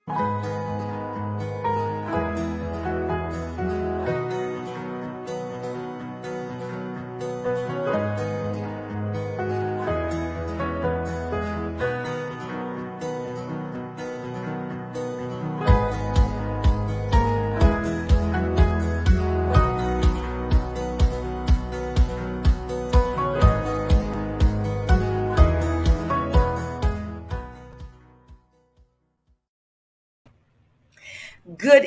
Good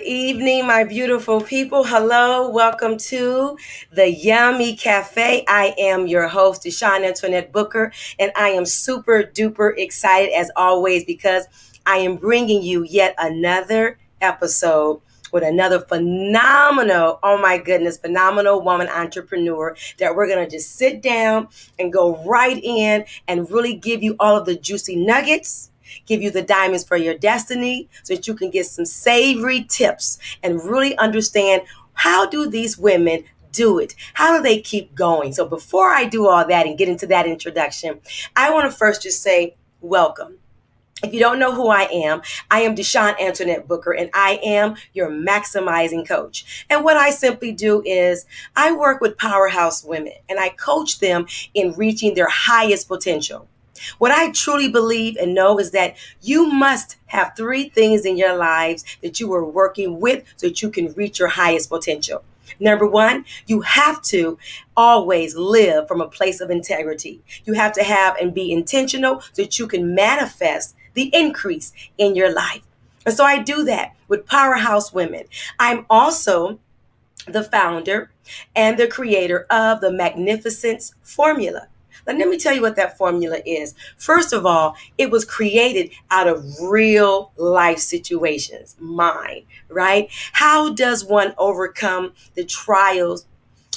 evening, my beautiful people. Hello, welcome to the Yummy Cafe. I am your host, Deshawn Antoinette Booker, and I am super duper excited as always because I am bringing you yet another episode with another phenomenal, oh my goodness, phenomenal woman entrepreneur that we're going to just sit down and go right in and really give you all of the juicy nuggets, give you the diamonds for your destiny so that you can get some savory tips and really understand how do these women do it? How do they keep going? So before I do all that and get into that introduction, I want to first just say welcome. If you don't know who I am Deshawn Antoinette Booker, and I am your maximizing coach. And what I simply do is I work with powerhouse women and I coach them in reaching their highest potential. What I truly believe and know is that you must have three things in your lives that you are working with so that you can reach your highest potential. Number one, you have to always live from a place of integrity. You have to have and be intentional so that you can manifest the increase in your life. And so I do that with powerhouse women. I'm also the founder and the creator of the Magnificence Formula. Let me tell you what that formula is. First of all, it was created out of real life situations, mine, right? How does one overcome the trials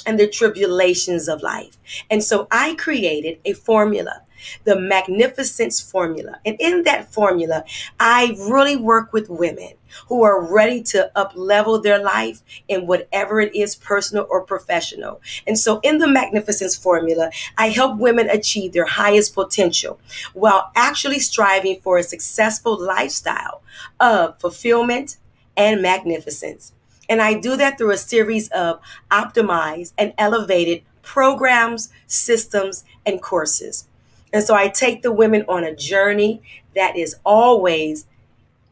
and the tribulations of life? And so I created a formula, the Magnificence Formula. And in that formula, I really work with women who are ready to up level their life in whatever it is, personal or professional. And so in the Magnificence Formula, I help women achieve their highest potential while actually striving for a successful lifestyle of fulfillment and magnificence. And I do that through a series of optimized and elevated programs, systems, and courses. And so I take the women on a journey that is always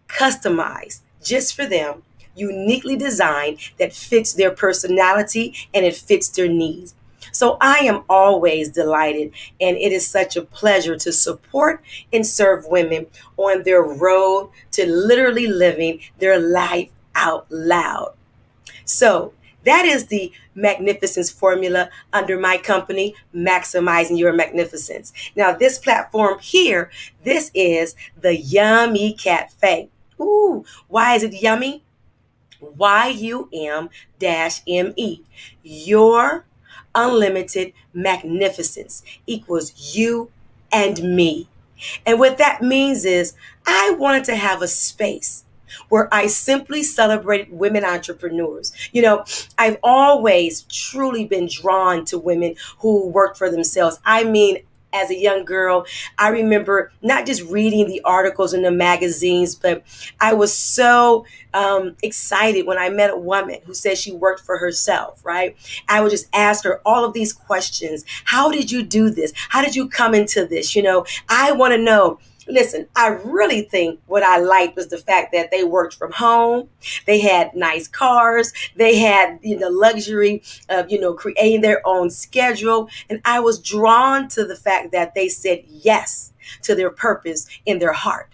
customized just for them, uniquely designed, that fits their personality and it fits their needs. So I am always delighted, and it is such a pleasure to support and serve women on their road to literally living their life out loud. So that is the Magnificence Formula under my company, Maximizing Your Magnificence. Now, this platform here, this is the Yummy Cafe. Ooh, why is it yummy? YUM-ME. Your unlimited magnificence equals you and me. And what that means is I wanted to have a space where I simply celebrated women entrepreneurs. I've always truly been drawn to women who work for themselves. I mean, as a young girl, I remember not just reading the articles in the magazines, but I was so excited when I met a woman who said she worked for herself, right? I would just ask her all of these questions. How did you do this? How did you come into this? I want to know. Listen, I really think what I liked was the fact that they worked from home. They had nice cars. They had the luxury of creating their own schedule. And I was drawn to the fact that they said yes to their purpose in their heart.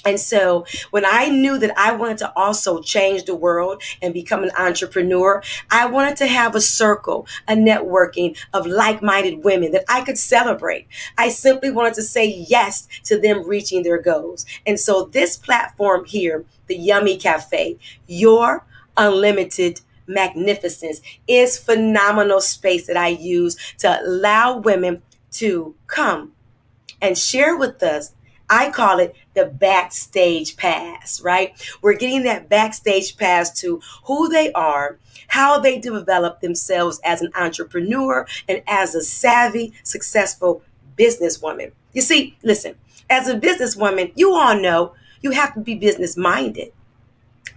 And so when I knew that I wanted to also change the world and become an entrepreneur, I wanted to have a circle, a networking of like-minded women that I could celebrate. I simply wanted to say yes to them reaching their goals. And so this platform here, the Yummy Cafe, your unlimited magnificence, is phenomenal space that I use to allow women to come and share with us. I call it the backstage pass, right? We're getting that backstage pass to who they are, how they develop themselves as an entrepreneur and as a savvy, successful businesswoman. You see, listen, as a businesswoman, you all know You have to be business minded.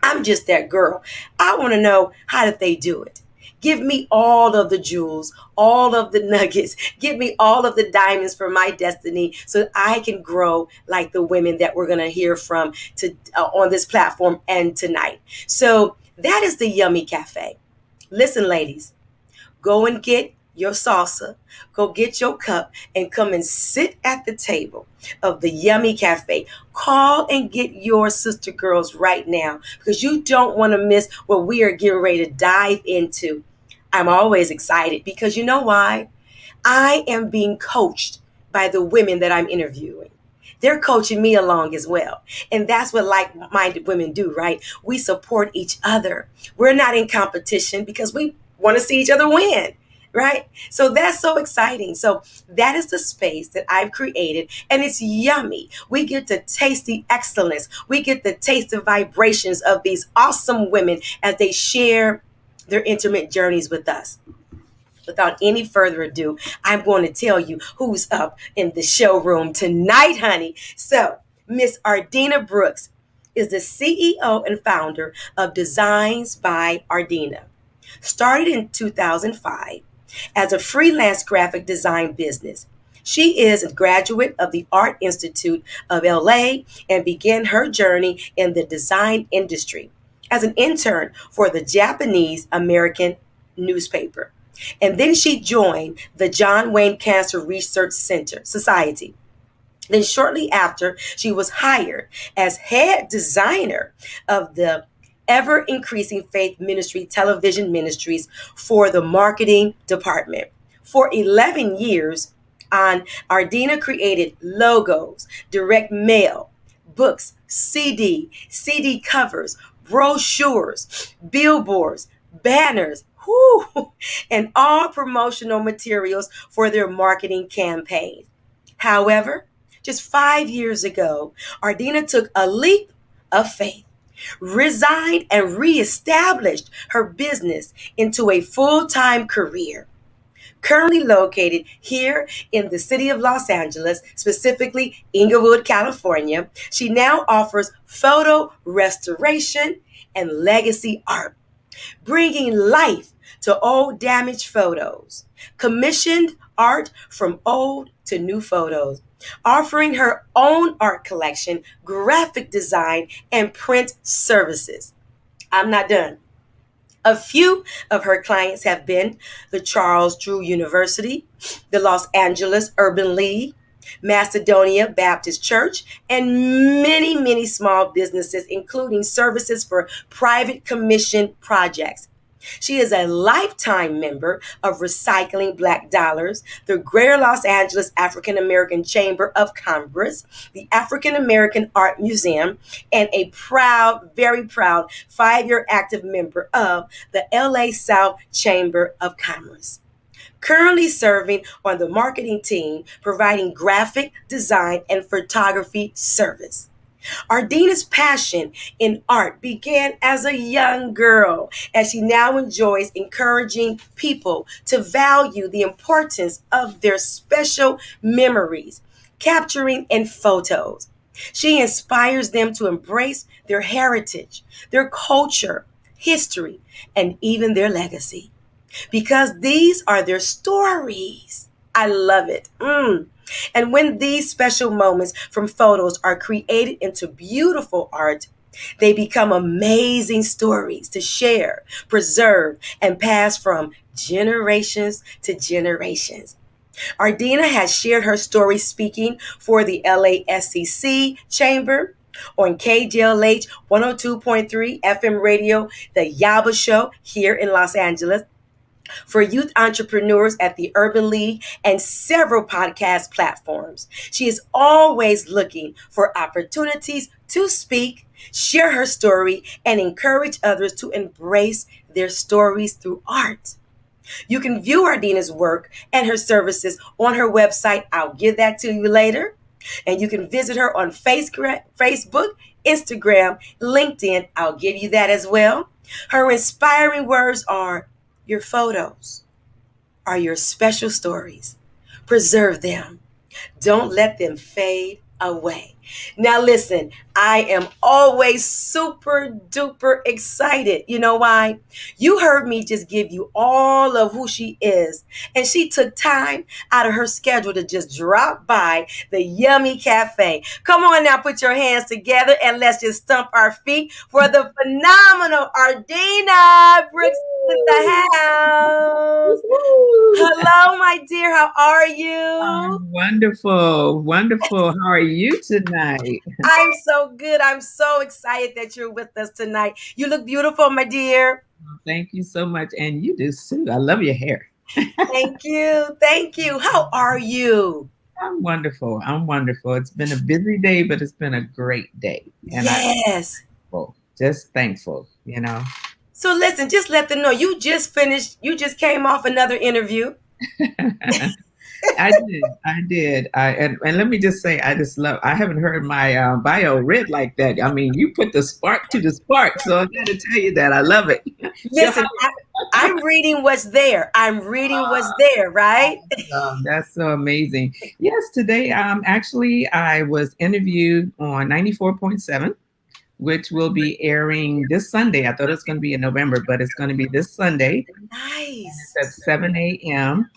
I'm just that girl. I want to know, how did they do it? Give me all of the jewels, all of the nuggets. Give me all of the diamonds for my destiny so that I can grow like the women that we're going to hear from on this platform and tonight. So that is the Yummy Cafe. Listen, ladies, go and get your salsa, go get your cup, and come and sit at the table of the Yummy Cafe. Call and get your sister girls right now because you don't want to miss what we are getting ready to dive into. I'm always excited because you know why? I am being coached by the women that I'm interviewing. They're coaching me along as well. And that's what like minded women do, right? We support each other. We're not in competition because we want to see each other win, right? So that's so exciting. So that is the space that I've created, and it's yummy. We get to taste the excellence, we get to taste the vibrations of these awesome women as they share their intimate journeys with us. Without any further ado, I'm going to tell you who's up in the showroom tonight, honey. So, Miss Ardena Brooks is the CEO and founder of Designs by Ardena. Started in 2005 as a freelance graphic design business. She is a graduate of the Art Institute of LA and began her journey in the design industry as an intern for the Japanese American newspaper. And then she joined the John Wayne Cancer Research Center Society. Then shortly after, she was hired as head designer of the ever increasing faith ministry television ministries for the marketing department. For 11 years, on Ardena created logos, direct mail, books, CD covers, brochures, billboards, banners, and all promotional materials for their marketing campaigns. However, just 5 years ago, Ardena took a leap of faith, resigned, and reestablished her business into a full time career. Currently located here in the city of Los Angeles, specifically Inglewood, California, she now offers photo restoration and legacy art, bringing life to old damaged photos, commissioned art from old to new photos, offering her own art collection, graphic design, and print services. I'm not done. A few of her clients have been the Charles Drew University, the Los Angeles Urban League, Macedonia Baptist Church, and many, many small businesses, including services for private commission projects. She is a lifetime member of Recycling Black Dollars, the Greater Los Angeles African American Chamber of Commerce, the African American Art Museum, and a proud, very proud 5-year active member of the LA South Chamber of Commerce. Currently serving on the marketing team, providing graphic design and photography service. Ardena's passion in art began as a young girl, as she now enjoys encouraging people to value the importance of their special memories, capturing in photos. She inspires them to embrace their heritage, their culture, history, and even their legacy, because these are their stories. I love it. And when these special moments from photos are created into beautiful art, they become amazing stories to share, preserve, and pass from generations to generations. Ardena has shared her story speaking for the LASCC Chamber on KJLH 102.3 FM radio, The Yaba Show here in Los Angeles, for youth entrepreneurs at the Urban League, and several podcast platforms. She is always looking for opportunities to speak, share her story, and encourage others to embrace their stories through art. You can view Ardena's work and her services on her website. I'll give that to you later. And you can visit her on Facebook, Instagram, LinkedIn. I'll give you that as well. Her inspiring words are, your photos are your special stories. Preserve them. Don't let them fade away. Now, listen, I am always super duper excited. You know why? You heard me just give you all of who she is. And she took time out of her schedule to just drop by the Yummy Cafe. Come on now, put your hands together and let's just stump our feet for the phenomenal Ardena Brooks in the house. Woo-hoo. Hello, my dear. How are you? Wonderful, wonderful. How are you tonight? I'm so good. I'm so excited that you're with us tonight. You look beautiful, my dear. Thank you so much. And you do too. I love your hair. Thank you. Thank you. How are you? I'm wonderful. I'm wonderful. It's been a busy day, but it's been a great day. And I'm Yes. thankful, just thankful. So listen, just let them know you just finished, you just came off another interview. I did. I did. And let me just say, I haven't heard my bio read like that. I mean, you put the spark to the spark. So I got to tell you that I love it. So Listen, I'm reading what's there. I'm reading what's there, right? That's so amazing. Yes, today actually I was interviewed on 94.7, which will be airing this Sunday. I thought it was going to be in November, but it's going to be this Sunday. And Nice. it's at 7 a.m.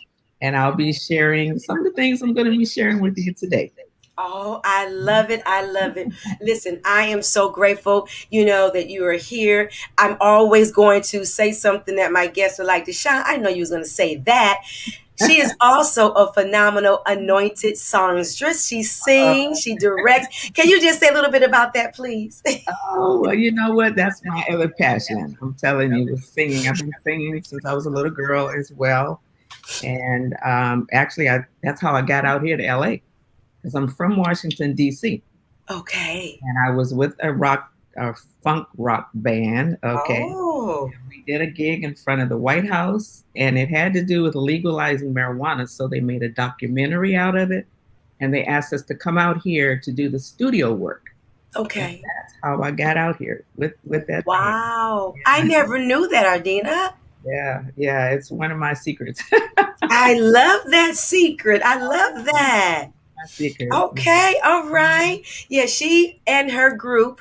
And I'll be sharing some of the things I'm going to be sharing with you today. Oh, I love it. I love it. Listen, I am so grateful, that you are here. I'm always going to say something that my guests are like, Deshaun, I know you was going to say that. She is also a phenomenal anointed songstress. She sings, she directs. Can you just say a little bit about that, please? Oh, well, you know what? That's my other passion. I'm telling you, with singing. I've been singing since I was a little girl as well. And actually, that's how I got out here to LA because I'm from Washington, D.C. Okay. And I was with a funk rock band. Okay. Oh, And we did a gig in front of the White House, and it had to do with legalizing marijuana. So they made a documentary out of it, and they asked us to come out here to do the studio work. And okay. that's how I got out here with that band. Wow. I never knew that, Ardina. Yeah, yeah, it's one of my secrets. I love that secret. I love that. My secret. Okay, all right. Yeah, she and her group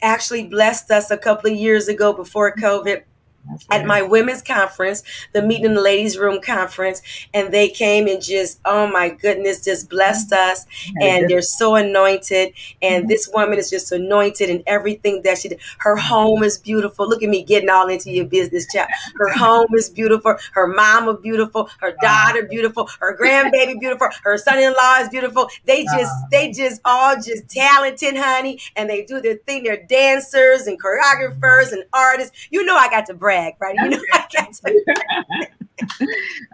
actually blessed us a couple of years ago before COVID That's at right. my women's conference, the Meeting in the Ladies Room conference, and they came and just, oh my goodness, just blessed us. Had a And good. they're so anointed. And this woman is just anointed in everything that she did. Her home is beautiful. Look at me getting all into your business, chat. Her home is beautiful. Her mama beautiful. Her daughter beautiful. Her grandbaby beautiful. Her son-in-law is beautiful. They just all just talented, honey. And they do their thing. They're dancers and choreographers and artists. I got to brag, right? I got to.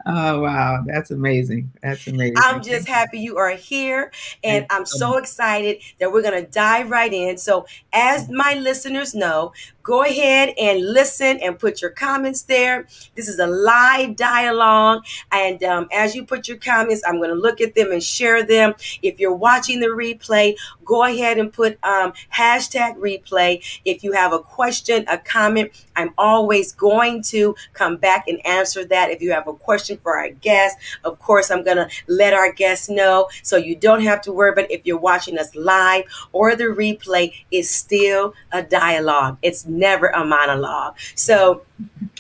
Oh wow, that's amazing. That's I'm amazing. just happy you are here, and Thank you I'm so much. so excited that we're going to dive right in. So, as my listeners know, go ahead and listen and put your comments there. This is a live dialogue, and as you put your comments, I'm going to look at them and share them. If you're watching the replay, go ahead and put hashtag replay. If you have a question, a comment, I'm always going to come back and answer that. If you have a question for our guest, of course, I'm going to let our guests know. So you don't have to worry. But if you're watching us live or the replay, it's still a dialogue. It's never a monologue. So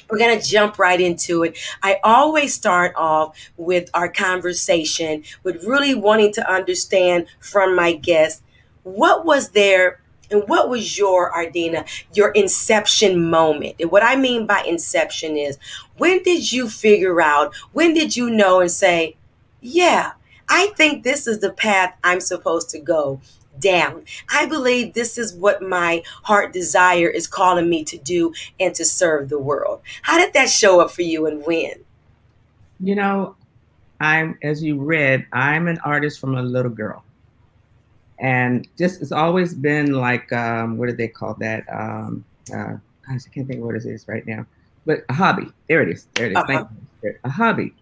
we're going to jump right into it. I always start off with our conversation with really wanting to understand from my guests what was there and what was your, Ardina, your inception moment. And what I mean by inception is, when did you figure out, when did you know and say, yeah, I think this is the path I'm supposed to go down. I believe this is what my heart desire is calling me to do and to serve the world. How did that show up for you and when? You know, as you read, I'm an artist from a little girl. And just it's always been like what do they call that? Gosh, I can't think of what it is right now. But a hobby. There it is. There it is. Thank Uh-huh. you. A hobby.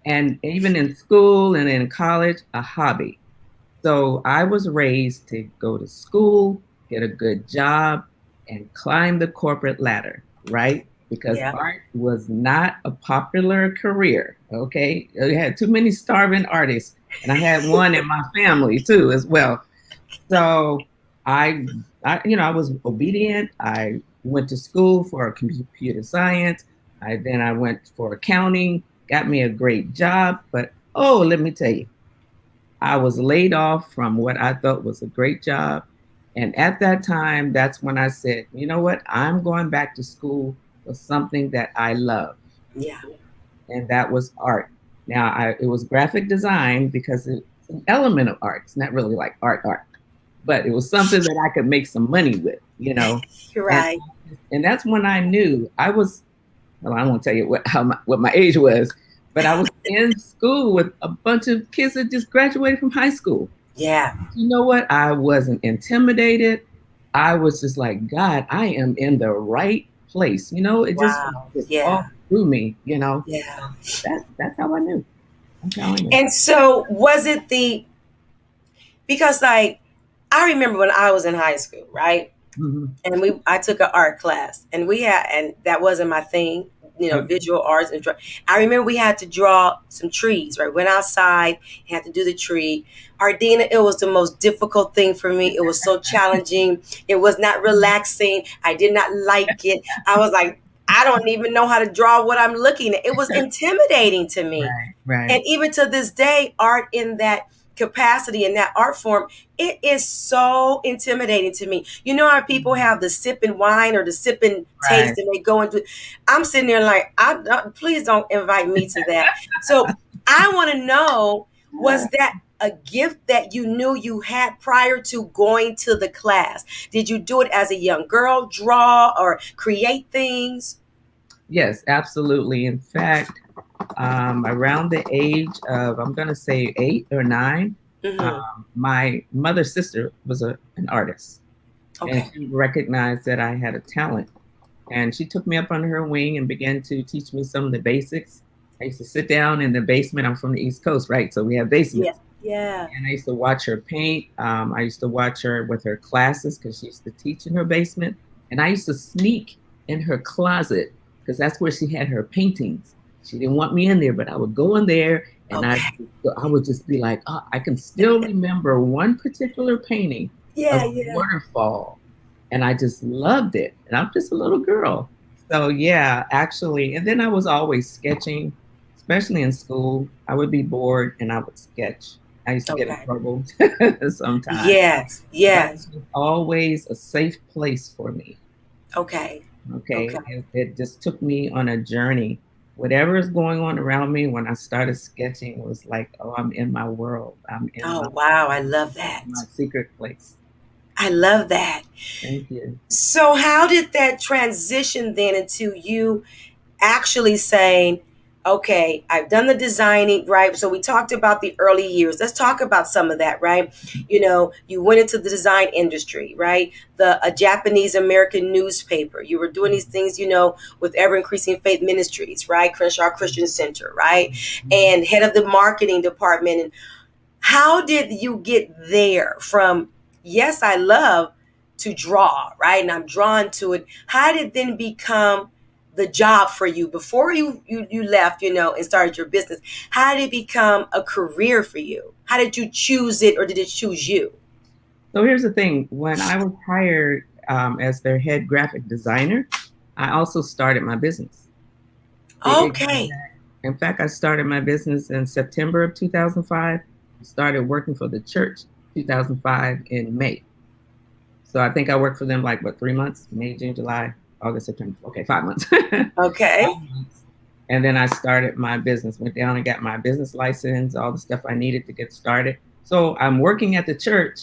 And even in school and in college, a hobby. So I was raised to go to school, get a good job, and climb the corporate ladder, right? Because Yeah. art was not a popular career. Okay. We had too many starving artists. And I had one in my family too, as well. So I, I was obedient. I went to school for computer science. I went for accounting, got me a great job. But oh, let me tell you, I was laid off from what I thought was a great job. And at that time, that's when I said, you know what? I'm going back to school for something that I love. Yeah. And that was art. Now, it was graphic design because it's an element of art. It's not really like art, but it was something that I could make some money with. You're And right. and that's when I knew I was. Well, I won't tell you what my age was, but I was in school with a bunch of kids that just graduated from high school. Yeah. You know what? I wasn't intimidated. I was just like, God, I am in the right place. It just was Wow. just Yeah. all through me. Yeah. So that's how I knew. That's how I knew. And so was it because like I remember when I was in high school, right? Hmm. And I took an art class and and that wasn't my thing, Okay. visual arts and I remember we had to draw some trees, right? Went outside, had to do the tree. Ardena, it was the most difficult thing for me. It was so challenging. It was not relaxing. I did not like it. I was like, I don't even know how to draw what I'm looking at. It was intimidating to me. Right, And right, even to this day, art in that capacity, in that art form, it is so intimidating to me. You know how people have the sipping wine or the sipping taste right. and they go into, I'm sitting there like, please don't invite me to that. So I want to know, was that a gift that you knew you had prior to going to the class? Did you do it as a young girl, draw or create things? Yes, absolutely. In fact, around the age of, I'm going to say 8 or 9, Hmm. my mother's sister was an artist, and Okay. she recognized that I had a talent. And she took me up under her wing and began to teach me some of the basics. I used to sit down in the basement. I'm from the East Coast, right? So we have Yeah. basements. Yeah. And I used to watch her paint. I used to watch her with her classes because she used to teach in her basement. And I used to sneak in her closet because that's where she had her paintings. She didn't want me in there, but I would go in there and Okay. I would just be like, oh, I can still remember one particular painting of Yeah. a Yeah. waterfall. And I just loved it. And I'm just a little girl. So, yeah, actually. And then I was always sketching, especially in school. I would be bored and I would sketch. I used to get in Okay. trouble sometimes, Yes. but it Yes. was always a safe place for me. Okay. Okay. Okay. It just took me on a journey. Whatever is going on around me when I started sketching was like, oh, I'm in my world. I'm in Oh, wow. I love my that. secret place. I love that. Thank you. So, how did that transition then into you actually saying, okay, I've done the designing, right? So we talked about the early years. Let's talk about some of that, right? You went into the design industry, right? A Japanese American newspaper. You were doing these things, with ever increasing faith ministries, right? Crenshaw Christian Center, right? Mhm. And head of the marketing department. And how did you get there from, yes, I love to draw, right? And I'm drawn to it. How did it then become the job for you before you left, and started your business? How did it become a career for you? How did you choose it, or did it choose you? So here's the thing. When I was hired as their head graphic designer, I also started my business. Okay. In fact, I started my business in September of 2005. I started working for the church 2005 in May. So I think I worked for them like what, 3 months? May, June, July, August, September. Okay, 5 months. Okay. 5 months. And then I started my business, went down and got my business license, all the stuff I needed to get started. So I'm working at the church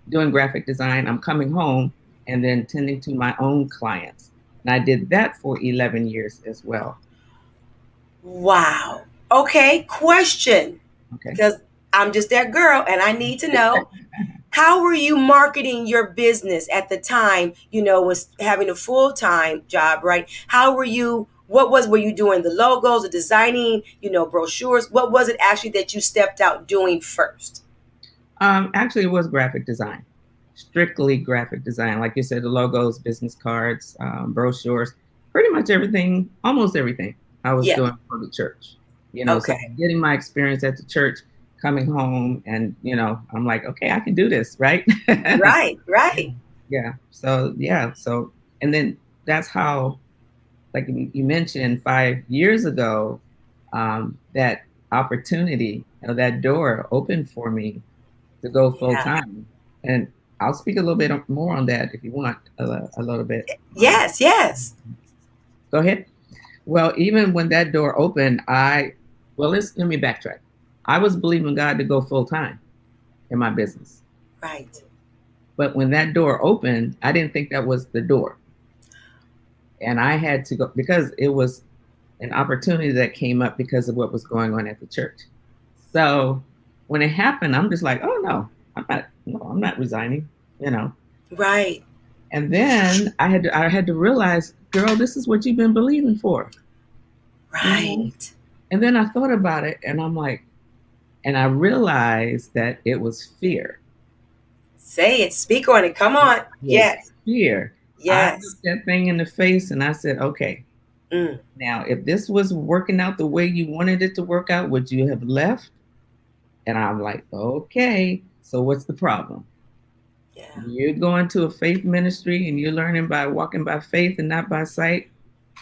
doing graphic design. I'm coming home and then tending to my own clients. And I did that for 11 years as well. Wow. Okay. Question. Okay. Because I'm just that girl and I need to know, how were you marketing your business at the time, was having a full-time job, right? Were you doing the logos, the designing, brochures? What was it actually that you stepped out doing first? Actually, it was graphic design, strictly graphic design. Like you said, the logos, business cards, brochures, pretty much everything, almost everything I was Yeah. doing for the church. So Okay. getting my experience at the church, coming home, and I'm like, okay, I can do this, right? Right, right. Yeah. So yeah. So and then that's how, like you mentioned, 5 years ago, that opportunity, that door opened for me to go full Yeah. time. And I'll speak a little bit more on that if you want a little bit. Yes, yes. Go ahead. Well, even when that door opened, let me backtrack. I was believing God to go full time in my business. Right. But when that door opened, I didn't think that was the door. And I had to go because it was an opportunity that came up because of what was going on at the church. So when it happened, I'm just like, oh no, I'm not resigning, you know. Right. And then I had to realize, girl, this is what you've been believing for, you know. Right. And then I thought about it, and I'm like, and I realized that it was fear. Say it. Speak on it. Come It on. was Yes. fear. I Yes. looked that thing in the face and I said, okay, Mm. now if this was working out the way you wanted it to work out, would you have left? And I'm like, okay, so what's the problem? Yeah. You're going to a faith ministry and you're learning by walking by faith and not by sight.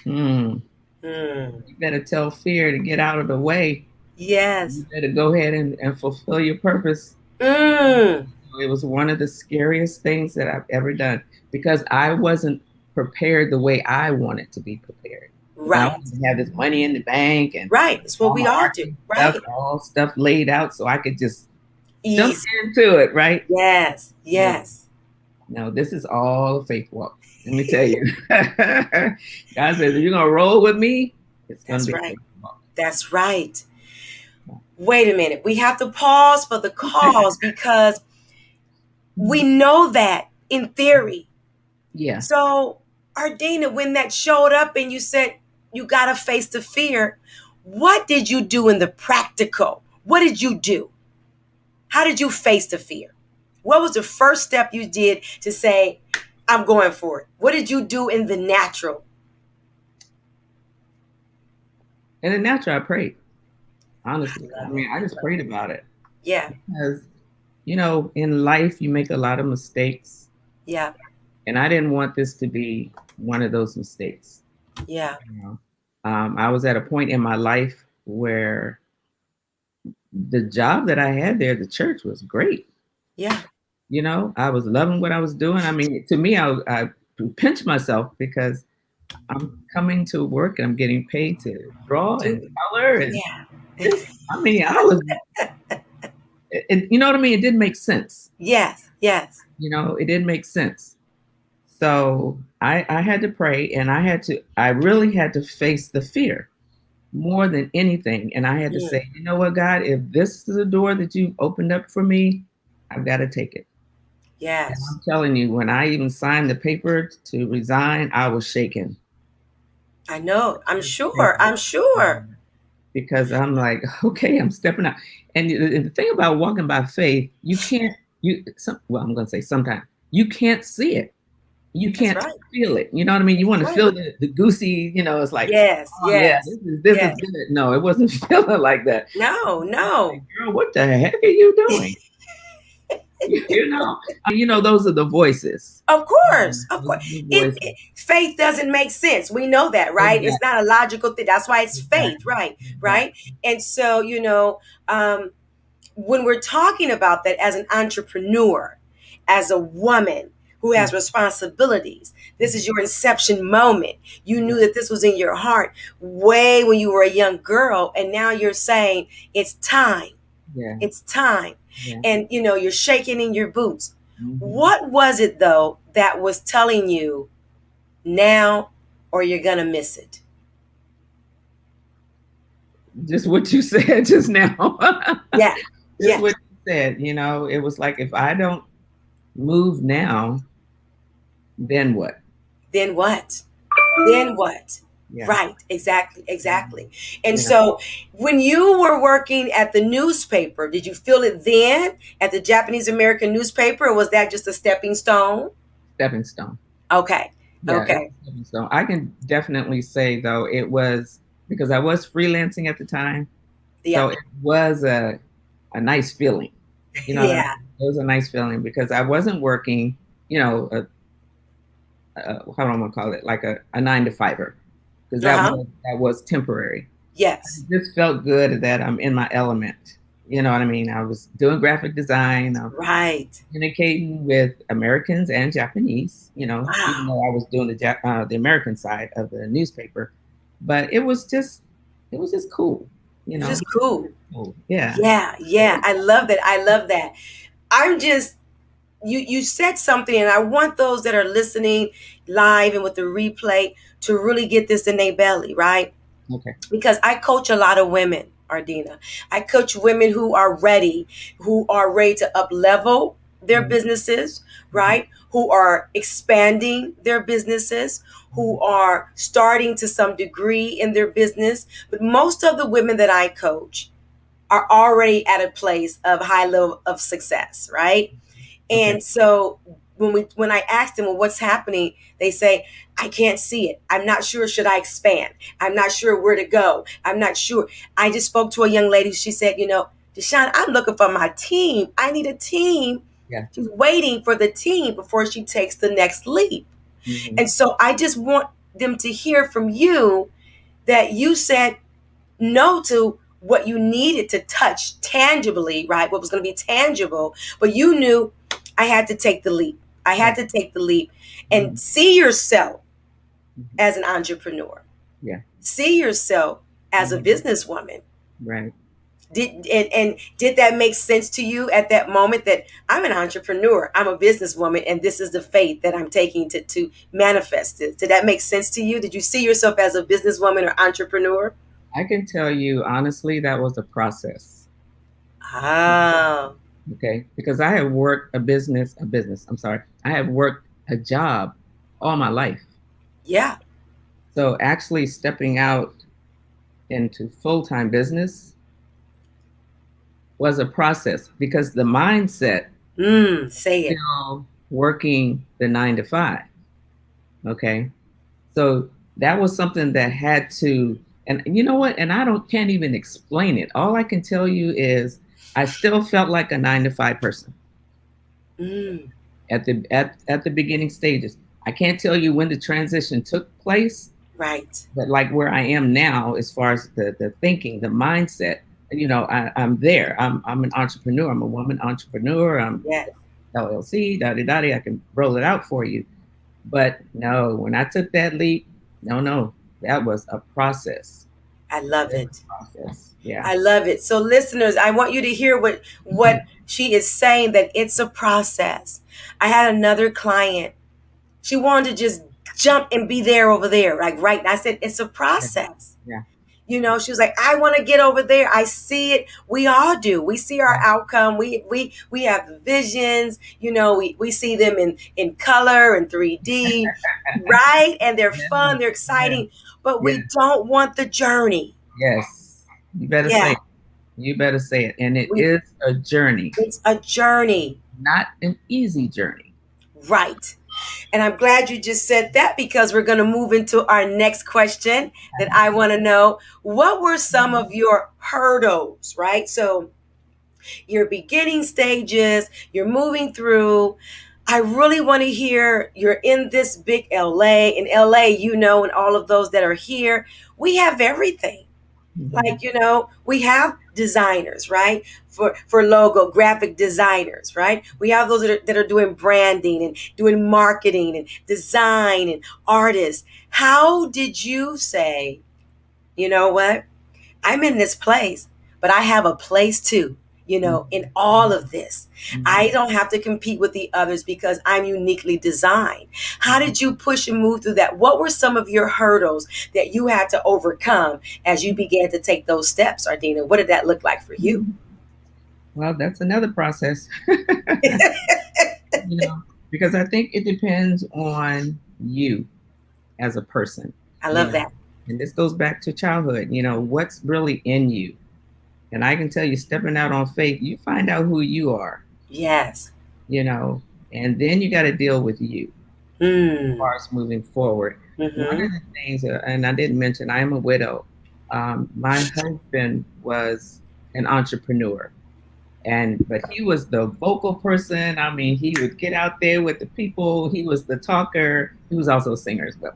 Hmm. Mm. You better tell fear to get out of the way. You Yes. better go ahead and fulfill your purpose. Mm. It was one of the scariest things that I've ever done because I wasn't prepared the way I wanted to be prepared. Because I Right. wanted to have this money in the bank and Right. It's what all we my all do. marketing stuff, Right. all stuff laid out so I could just jump Easy. into it, right? Yes. No, Yes. no, this is all a faith walk. Let me tell you. God says, if you're going to roll with me, it's going to That's be a right. faith walk. That's right. Wait a minute. We have to pause for the cause because we know that in theory. Yeah. So, Ardena, when that showed up and you said you got to face the fear, what did you do in the practical? What did you do? How did you face the fear? What was the first step you did to say, I'm going for it? What did you do in the natural? And then natural, I prayed. Honestly. I I love it. mean, I just I love prayed it. about it Yeah. because, in life, you make a lot of mistakes. Yeah. And I didn't want this to be one of those mistakes. Yeah. You know? I was at a point in my life where the job that I had there, the church was great. Yeah. I was loving what I was doing. I mean, to me, I pinched myself because I'm coming to work and I'm getting paid to draw and Do color and yeah. this. I mean, I was, and you know what I mean? It didn't make sense. Yes. Yes. It didn't make sense. So I had to pray and I really had to face the fear more than anything. And I had to Mm. say, you know what, God, if this is a door that you've opened up for me, I've got to take it. And Yes. I'm telling you, when I even signed the paper to resign, I was shaking. I know. I'm sure. I'm sure. Because I'm like, okay, I'm stepping out. And the thing about walking by faith, you can't, I'm going to say sometimes, you can't see it. You That's can't right. feel it. You know what I mean? You want to Right. feel the goosey, it's like, Yes. oh yeah, Yes. this is Yes. good. No, it wasn't feeling like that. No. Like, No. girl, what the heck are you doing? Those are the voices. Of course, of Those course. are the It voices. faith doesn't make sense. We know that, right? It's Exactly. not a logical thing. That's why it's faith, Exactly. right? Right. Exactly. And so, um, when we're talking about that as an entrepreneur, as a woman who has responsibilities, this is your inception moment. You knew that this was in your heart way when you were a young girl, and now you're saying it's time. Yeah. It's time. Yeah. And you're shaking in your boots. Mm-hmm. What was it though that was telling you now or you're going to miss it? Just what you said just now. Yeah. Just Yeah. what you said. It was like if I don't move now, then what? Then what? Then what? Yeah. Right. Exactly. Exactly. And Yeah. so when you were working at the newspaper, did you feel it then at the Japanese American newspaper, or was that just a stepping stone? Stepping stone. Okay. Yeah, it Okay. was stepping stone. I can definitely say though it was because I was freelancing at the time, Yeah. so it was a a nice feeling. You know, Yeah. it was a nice feeling because I wasn't working, you know, how do I want to call it, like a 9 to 5er, because Uh-huh. that was temporary. Yes. It just felt good that I'm in my element. You know what I mean? I was doing graphic design. I'm Right. communicating with Americans and Japanese. You know, even Wow. though I was doing the American side of the newspaper, but it was just cool. You It was know, just cool. cool. Yeah. Yeah, yeah. I love that. I love that. I'm just you said something, and I want those that are listening live and with the replay to really get this in their belly, right? Okay. Because I coach a lot of women, Ardena. I coach women who are ready to up level their Mhm. businesses, Mhm. right? Who are expanding their businesses, who Mhm. are starting to some degree in their business. But most of the women that I coach are already at a place of high level of success, right? Okay. And so when I ask them, well, what's happening, they say, I can't see it. I'm not sure. Should I expand? I'm not sure where to go. I'm not sure. I just spoke to a young lady. She said, Deshaun, I'm looking for my team. I need a team. Yeah. She's waiting for the team before she takes the next leap. Hmm. And so I just want them to hear from you that you said no to what you needed to touch tangibly, right? What was going to be tangible, but you knew I had to take the leap. I had Yeah. to take the leap and Hmm. see yourself Hmm. as an entrepreneur. Yeah. See yourself as a Hmm. businesswoman. Right. And did that make sense to you at that moment that I'm an entrepreneur, I'm a businesswoman, and this is the faith that I'm taking to manifest it? Did that make sense to you? Did you see yourself as a businesswoman or entrepreneur? I can tell you honestly, that was a process. Ah, Okay. Because I have worked a business, I'm sorry. I have worked a job all my life. yeah. So actually stepping out into full time business was a process because the mindset Say it. still working the 9 to 5. Okay. So that was something that had to, and you know what? And I don't can't even explain it. All I can tell you is I still felt like a 9 to 5 person Mm, at the beginning stages. I can't tell you when the transition took place, right. but like where I am now, as far as the thinking, the mindset, I'm there. I'm an entrepreneur. I'm a woman entrepreneur. I'm Yes. LLC, da da da. I can roll it out for you. But no, when I took that leap, no, that was a process. I love It was it. a process. Yeah. I love it. So listeners, I want you to hear what she is saying, that it's a process. I had another client. She wanted to just jump and be there over there, like right. And I said, it's a Yeah. process. Yeah. She was like, I want to get over there. I see it. We all do. We see our outcome. We have visions. We see them in color and 3D, right? And they're Yeah. fun, they're Yeah. exciting, but Yeah. we don't want the journey. Yes. You better say Yeah, it. You better say it. And it we is a journey, it's a journey, not an easy journey. right? And I'm glad you just said that, because we're going to move into our next question that I want to know. What were some of your hurdles, right? So your beginning stages, you're moving through. I really want to hear, you're in this big LA. In LA, and all of those that are here, we have everything. Mhm. Like, we have designers, right? For logo, graphic designers, right? We have those that are doing branding and doing marketing and design and artists. How did you say, you know what? I'm in this place, but I have a place too, in all Mhm. of this. I Mhm. don't have to compete with the others because I'm uniquely designed. How Mhm. did you push and move through that? What were some of your hurdles that you had to overcome as you began to take those steps, Ardena? What did that look like for you? Mhm. Well, that's another process, because I think it depends on you as a person, I you love know, that. and this goes back to childhood, what's really in you. And I can tell you, stepping out on faith, you find out who you are, Yes. you know, and then you got to deal with you as Mm. far as moving forward. One Mm-hmm. of the things, and I didn't mention, I am a widow. My husband was an entrepreneur. And but he was the vocal person. I mean, he would get out there with the people. He was the talker. He was also a singer as well.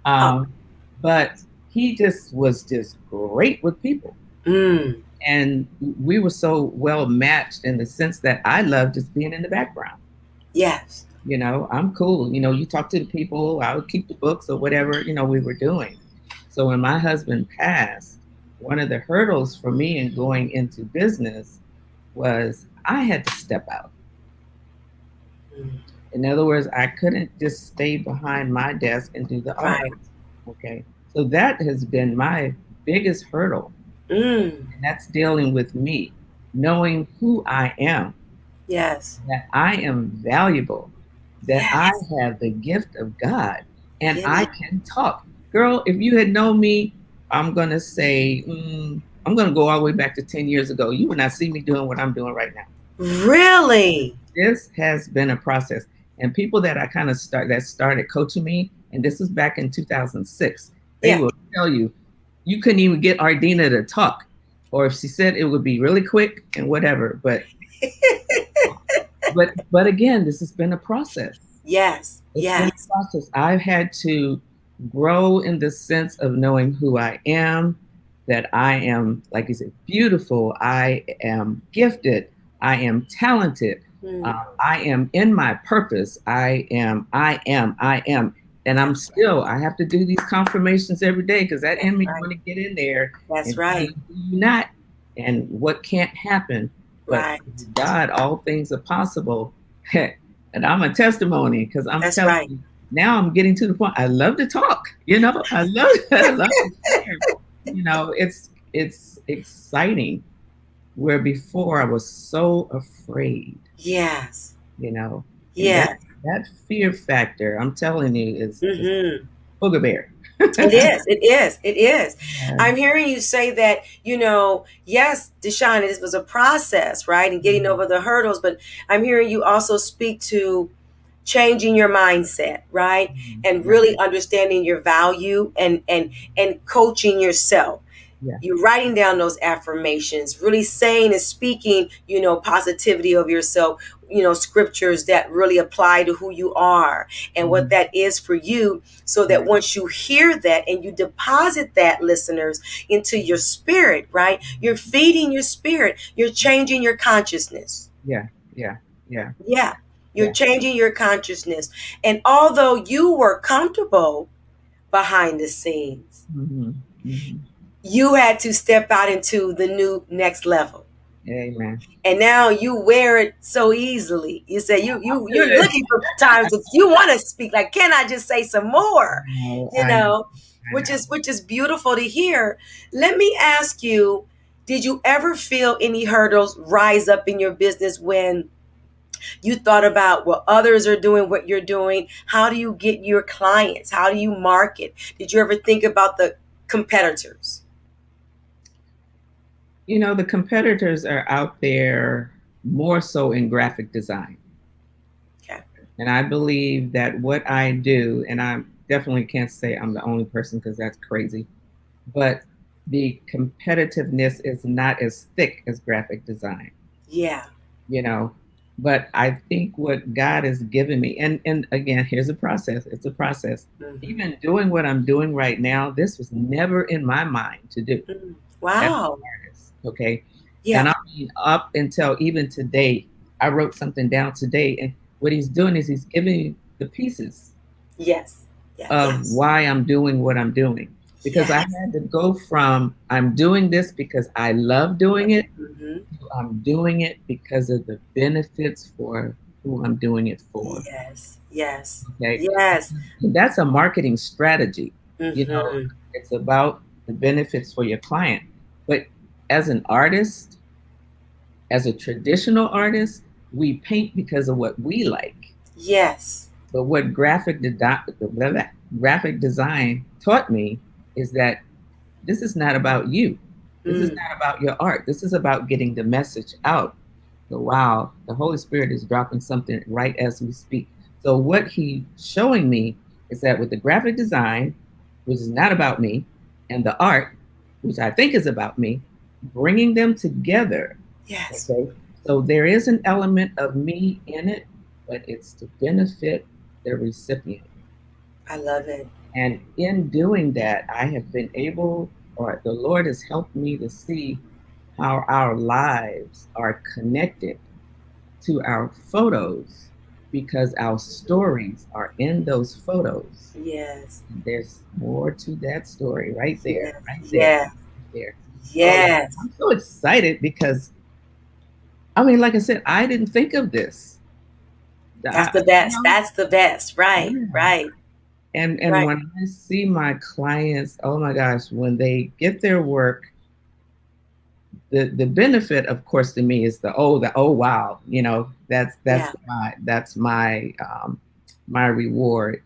Oh, Um, but he just was just great with people. mm, And we were so well matched in the sense that I loved just being in the background. yes. I'm cool. You talk to the people, I would keep the books or whatever, we were doing. So when my husband passed, one of the hurdles for me in going into business was I had to step out. Mm, In other words, I couldn't just stay behind my desk and do the art. right. Okay. So that has been my biggest hurdle. Mm, And that's dealing with me, knowing who I am, yes. that I am valuable, that I Yes. have the gift of God, and Yeah. I can talk. Girl, if you had known me, I'm going to say, I'm going to go all the way back to 10 years ago. You would not see me doing what I'm doing right now. Really? This has been a process. And people that I kind of started coaching me, and this was back in 2006, they Yeah. will tell you, you couldn't even get Ardena to talk. Or if she said it would be really quick and whatever. But again, this has been a process. Yes. It's been Yes. a process. I've had to grow in the sense of knowing who I am, that I am, like you said, beautiful. I am gifted. I am talented. Mm, I am in my purpose. I am. And I'm that's still, I have to do these confirmations every day because that that's enemy right. want to get in there That's and tell right. you who you're not and what can't happen. But Right. with God, all things are possible. And I'm a testimony because I'm That's telling right. you, now I'm getting to the point. I love to talk. I love I love to share. It's exciting. Where before I was so afraid, Yes. you know, and that Yes. that fear factor, I'm telling you, is Mm-hmm. booger bear. It is. It is. It is. Yeah. I'm hearing you say that, yes, Deshaun, this was a process, right? And getting over the hurdles, but I'm hearing you also speak to changing your mindset, right? And Yeah, really understanding your value and coaching yourself. yeah, You're writing down those affirmations, really saying and speaking, positivity of yourself, scriptures that really apply to who you are and what mhm, that is for you. So that right, once you hear that and you deposit that, listeners, into your spirit, right? You're feeding your spirit, you're changing your consciousness. yeah, yeah, yeah, Yeah, you're yeah. changing your consciousness. And although you were comfortable behind the scenes, Hmm. Hmm. you had to step out into the new next level. Amen. And now you wear it so easily. You say you're Good. looking for times if you want to speak, like, can I just say some more? You I know, know, I know. which is beautiful to hear. Let me ask you, did you ever feel any hurdles rise up in your business when you thought about what others are doing, what you're doing? How do you get your clients? How do you market? Did you ever think about the competitors? The competitors are out there more so in graphic design. Okay. And I believe that what I do, and I definitely can't say I'm the only person because that's crazy, but the competitiveness is not as thick as graphic design, Yeah. you know. But I think what God has given me, and again, here's a process. It's a process. Mhm. Even doing what I'm doing right now, this was never in my mind to do Mm. as an Wow. artist. Okay. And Yeah. I mean, up until even today, I wrote something down today, and what he's doing is he's giving me the pieces Yes. of Yes. why I'm doing what I'm doing. Because I Yes. had to go from I'm doing this because I love doing it Hmm. to I'm doing it because of the benefits for who I'm doing it for. Yes. Yes. Okay. Yes. That's a marketing strategy. You know, Hmm. it's about the benefits for your client. But as an artist, as a traditional artist, we paint because of what we like. Yes. But what graphic design taught me is that this is not about you. This is Mm. not about your art. This is about getting the message out. So wow, the Holy Spirit is dropping something right as we speak. So what he's showing me is that with the graphic design, which is not about me, and the art, which I think is about me, bringing them together. Yes. Okay. So there is an element of me in it, but it's to benefit the recipient. I love it. And in doing that, I have been able, or the Lord has helped me to see how our lives are connected to our photos because our stories are in those photos. Yes. And there's more to that story right there, Yes. right there, Yes. right there. Oh, yeah. Yes. I'm so excited because, I mean, like I said, I didn't think of this. That's I, the you best. know, That's the best. Right. yeah. Right. And Right. when I see my clients, oh my gosh, when they get their work, the benefit, of course, to me is the oh wow, Yeah. that's my reward.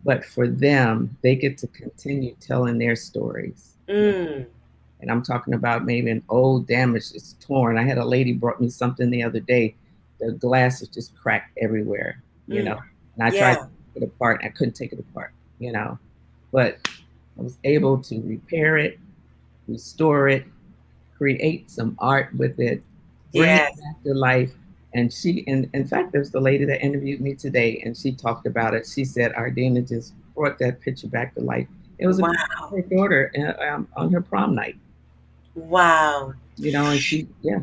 But for them, they get to continue telling their stories. Mm. And I'm talking about maybe an old damage, it's torn. I had a lady brought me something the other day. The glass is just cracked everywhere, Mm. and I tried to Yeah. take it apart and I couldn't take it apart, you know. But I was able to repair it, restore it, create some art with it, bring it Yes. back to life. And in fact, there's the lady that interviewed me today, and she talked about it. She said Ardena just brought that picture back to life. It was a picture Wow. of her daughter on her prom night, Wow. and yeah.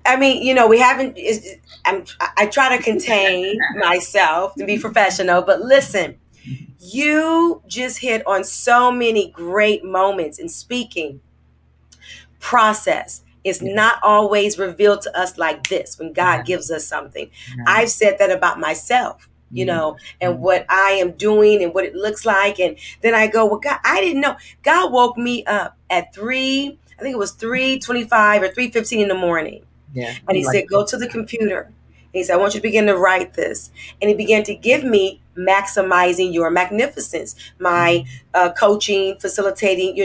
I mean, we haven't, I try to contain myself to be professional, but listen, you just hit on so many great moments in speaking. Process is Yeah, not always revealed to us like this when God right, gives us something. right. I've said that about myself, Mhm, and mhm, what I am doing and what it looks like. And then I go, well, God, I didn't know. God woke me up at I think it was 3:25 or 3:15 in the morning. yeah, And he he likes said, go that. to the computer. And he said, I want you to begin to write this. And he began to give me maximizing your magnificence, my Mhm, coaching, facilitating,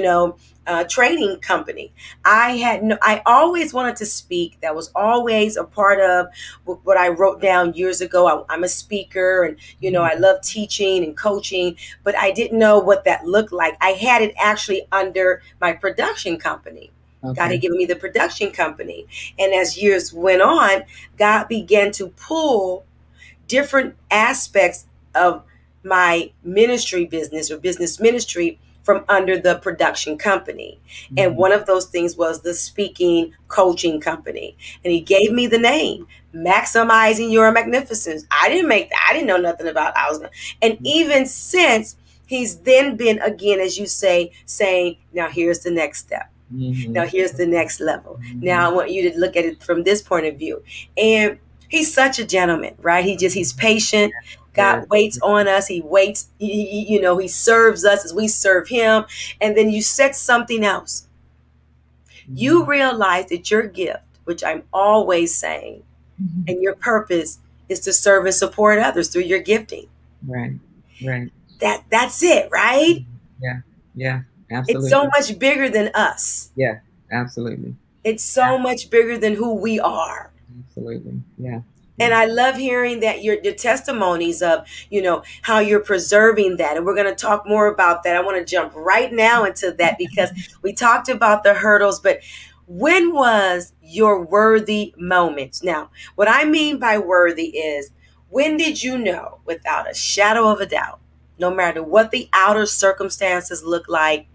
training company. I always wanted to speak. That was always a part of what I wrote down years ago. I'm a speaker, and mhm. I love teaching and coaching, but I didn't know what that looked like. I had it actually under my production company. God Okay. had given me the production company. And as years went on, God began to pull different aspects of my ministry business or business ministry from under the production company. And Mhm, one of those things was the speaking coaching company. And he gave me the name, Maximizing Your Magnificence. I didn't know nothing about I was gonna, and even since he's then been again, as you say, saying, now here's the next step. Now mhm, here's the next level. Now mhm. I want you to look at it from this point of view. And he's such a gentleman, right? He's patient. Very. God waits on us. He waits, he serves us as we serve him. And then you said something else. You Mhm, realize that your gift, which I'm always saying, mhm. and your purpose is to serve and support others through your gifting. Right, right. That's it, right? Yeah, yeah, It's so absolutely. much bigger than us. Yeah, absolutely. It's so much bigger than who we are. Absolutely. Yeah, And yeah. I love hearing that your testimonies of, how you're preserving that. And we're going to talk more about that. I want to jump right now into that because we talked about the hurdles, but when was your worthy moment? Now, what I mean by worthy is, when did you know without a shadow of a doubt, no matter what the outer circumstances look like,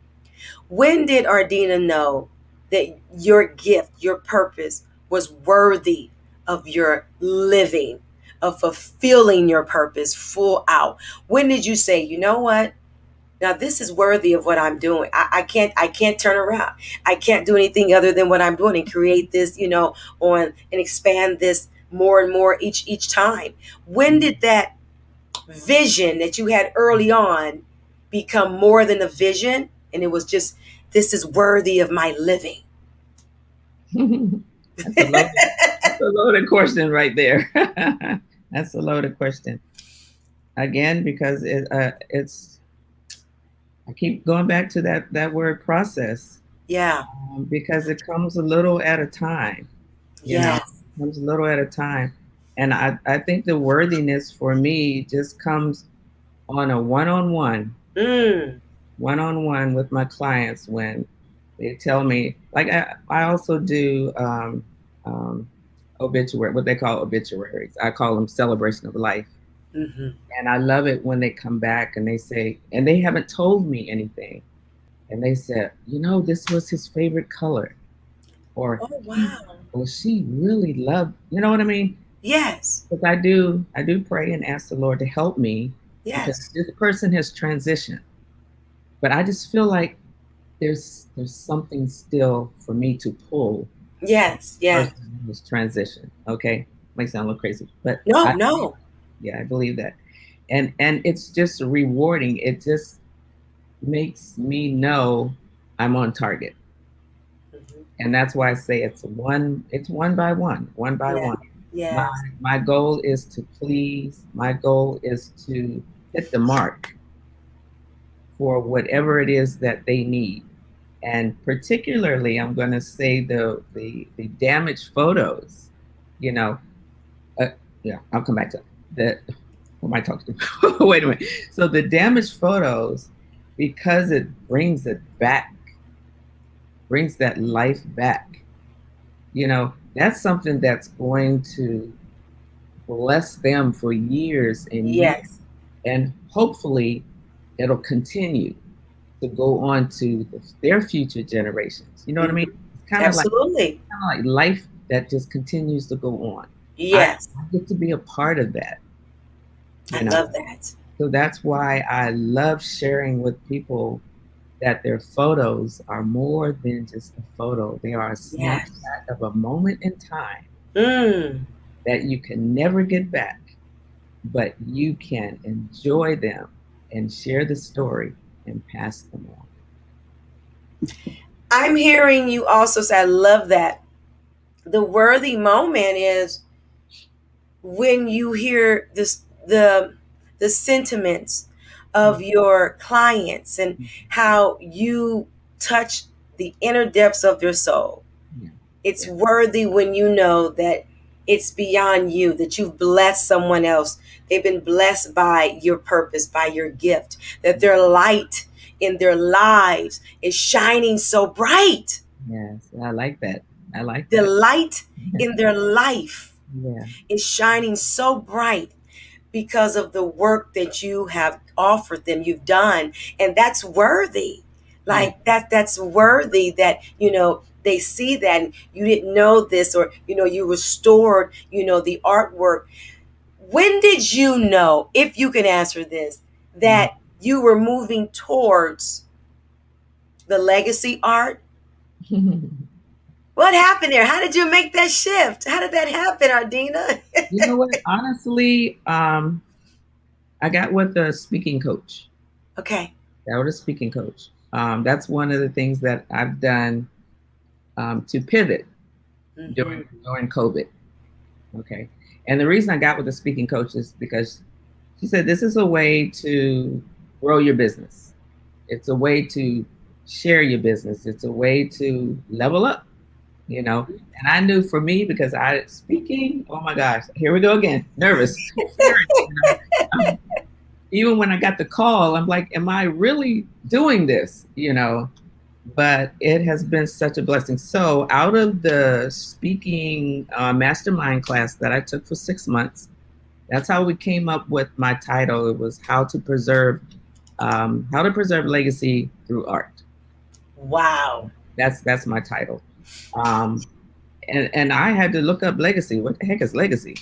when did Ardena know that your gift, your purpose was worthy of your living, of fulfilling your purpose full out? When did you say, you know what? Now this is worthy of what I'm doing. I can't turn around. I can't do anything other than what I'm doing and create this, on and expand this more and more each time. When did that vision that you had early on become more than a vision, and it was just, this is worthy of my living? That's a loaded question right there. That's a loaded question. Again, because it's I keep going back to that word process, Yeah. because it comes a little at a time. Yes. It comes a little at a time, and I think the worthiness for me just comes on a Mm. one-on-one with my clients when they tell me, like I also do. um, obituary, what they call obituaries. I call them celebration of life. Hmm. And I love it when they come back and they say, and they haven't told me anything. And they said, this was his favorite color, or Oh, he wow. or she really loved, you know what I mean? Yes. Because I do pray and ask the Lord to help me because Yes. this person has transitioned. But I just feel like there's something still for me to pull from Yes. the Yes. person who's transitioned. Okay, might sound a little crazy, but No, I no. yeah, I believe that, and it's just rewarding. It just makes me know I'm on target, Mhm. and that's why I say it's one by one, one by Yeah. one. My Yes. my goal is to please. My goal is to hit the mark for whatever it is that they need. And particularly, I'm going to say the damaged photos. You know, uh, yeah, I'll come back to that. What am I talking to? Wait a minute. So the damaged photos, because it brings it back, brings that life back. That's something that's going to bless them for years and years, Yes. and hopefully, it'll continue to go on to their future generations. You know what I Mhm. mean? It's Absolutely. kind of like life that just continues to go on. Yes. I get to be a part of that, I you know. love that. So that's why I love sharing with people that their photos are more than just a photo. They are a Yes. snapshot of a moment in time Mm. that you can never get back, but you can enjoy them and share the story and pass them on. I'm hearing you also say, I love that. The worthy moment is when you hear the sentiments of your clients and how you touch the inner depths of your soul. Yeah. It's Yeah. worthy when you know that it's beyond you, that you've blessed someone else. They've been blessed by your purpose, by your gift, that their light in their lives is shining so bright. Yes, I like that. I like The that. light in their life Yeah. is shining so bright because of the work that you have offered them, you've done. And that's worthy. Yeah. Like that's worthy that, they see that and you didn't know this, or, you restored, the artwork. When did you know, if you can answer this, Mhm. that you were moving towards the legacy art? What happened there? How did you make that shift? How did that happen, Ardena? You know what? Honestly, I got with a speaking coach. Okay. I got with a speaking coach. That's one of the things that I've done to pivot during Hmm. during COVID. Okay, and the reason I got with the speaking coach is because she said this is a way to grow your business. It's a way to share your business. It's a way to level up. And I knew for me, because I speaking, oh my gosh, here we go again, nervous, fearing, even when I got the call, I'm like, am I really doing this? But it has been such a blessing. So out of the speaking mastermind class that I took for 6 months, that's how we came up with my title. It was how to preserve legacy through art. Wow. That's my title. Um, and I had to look up legacy. What the heck is legacy?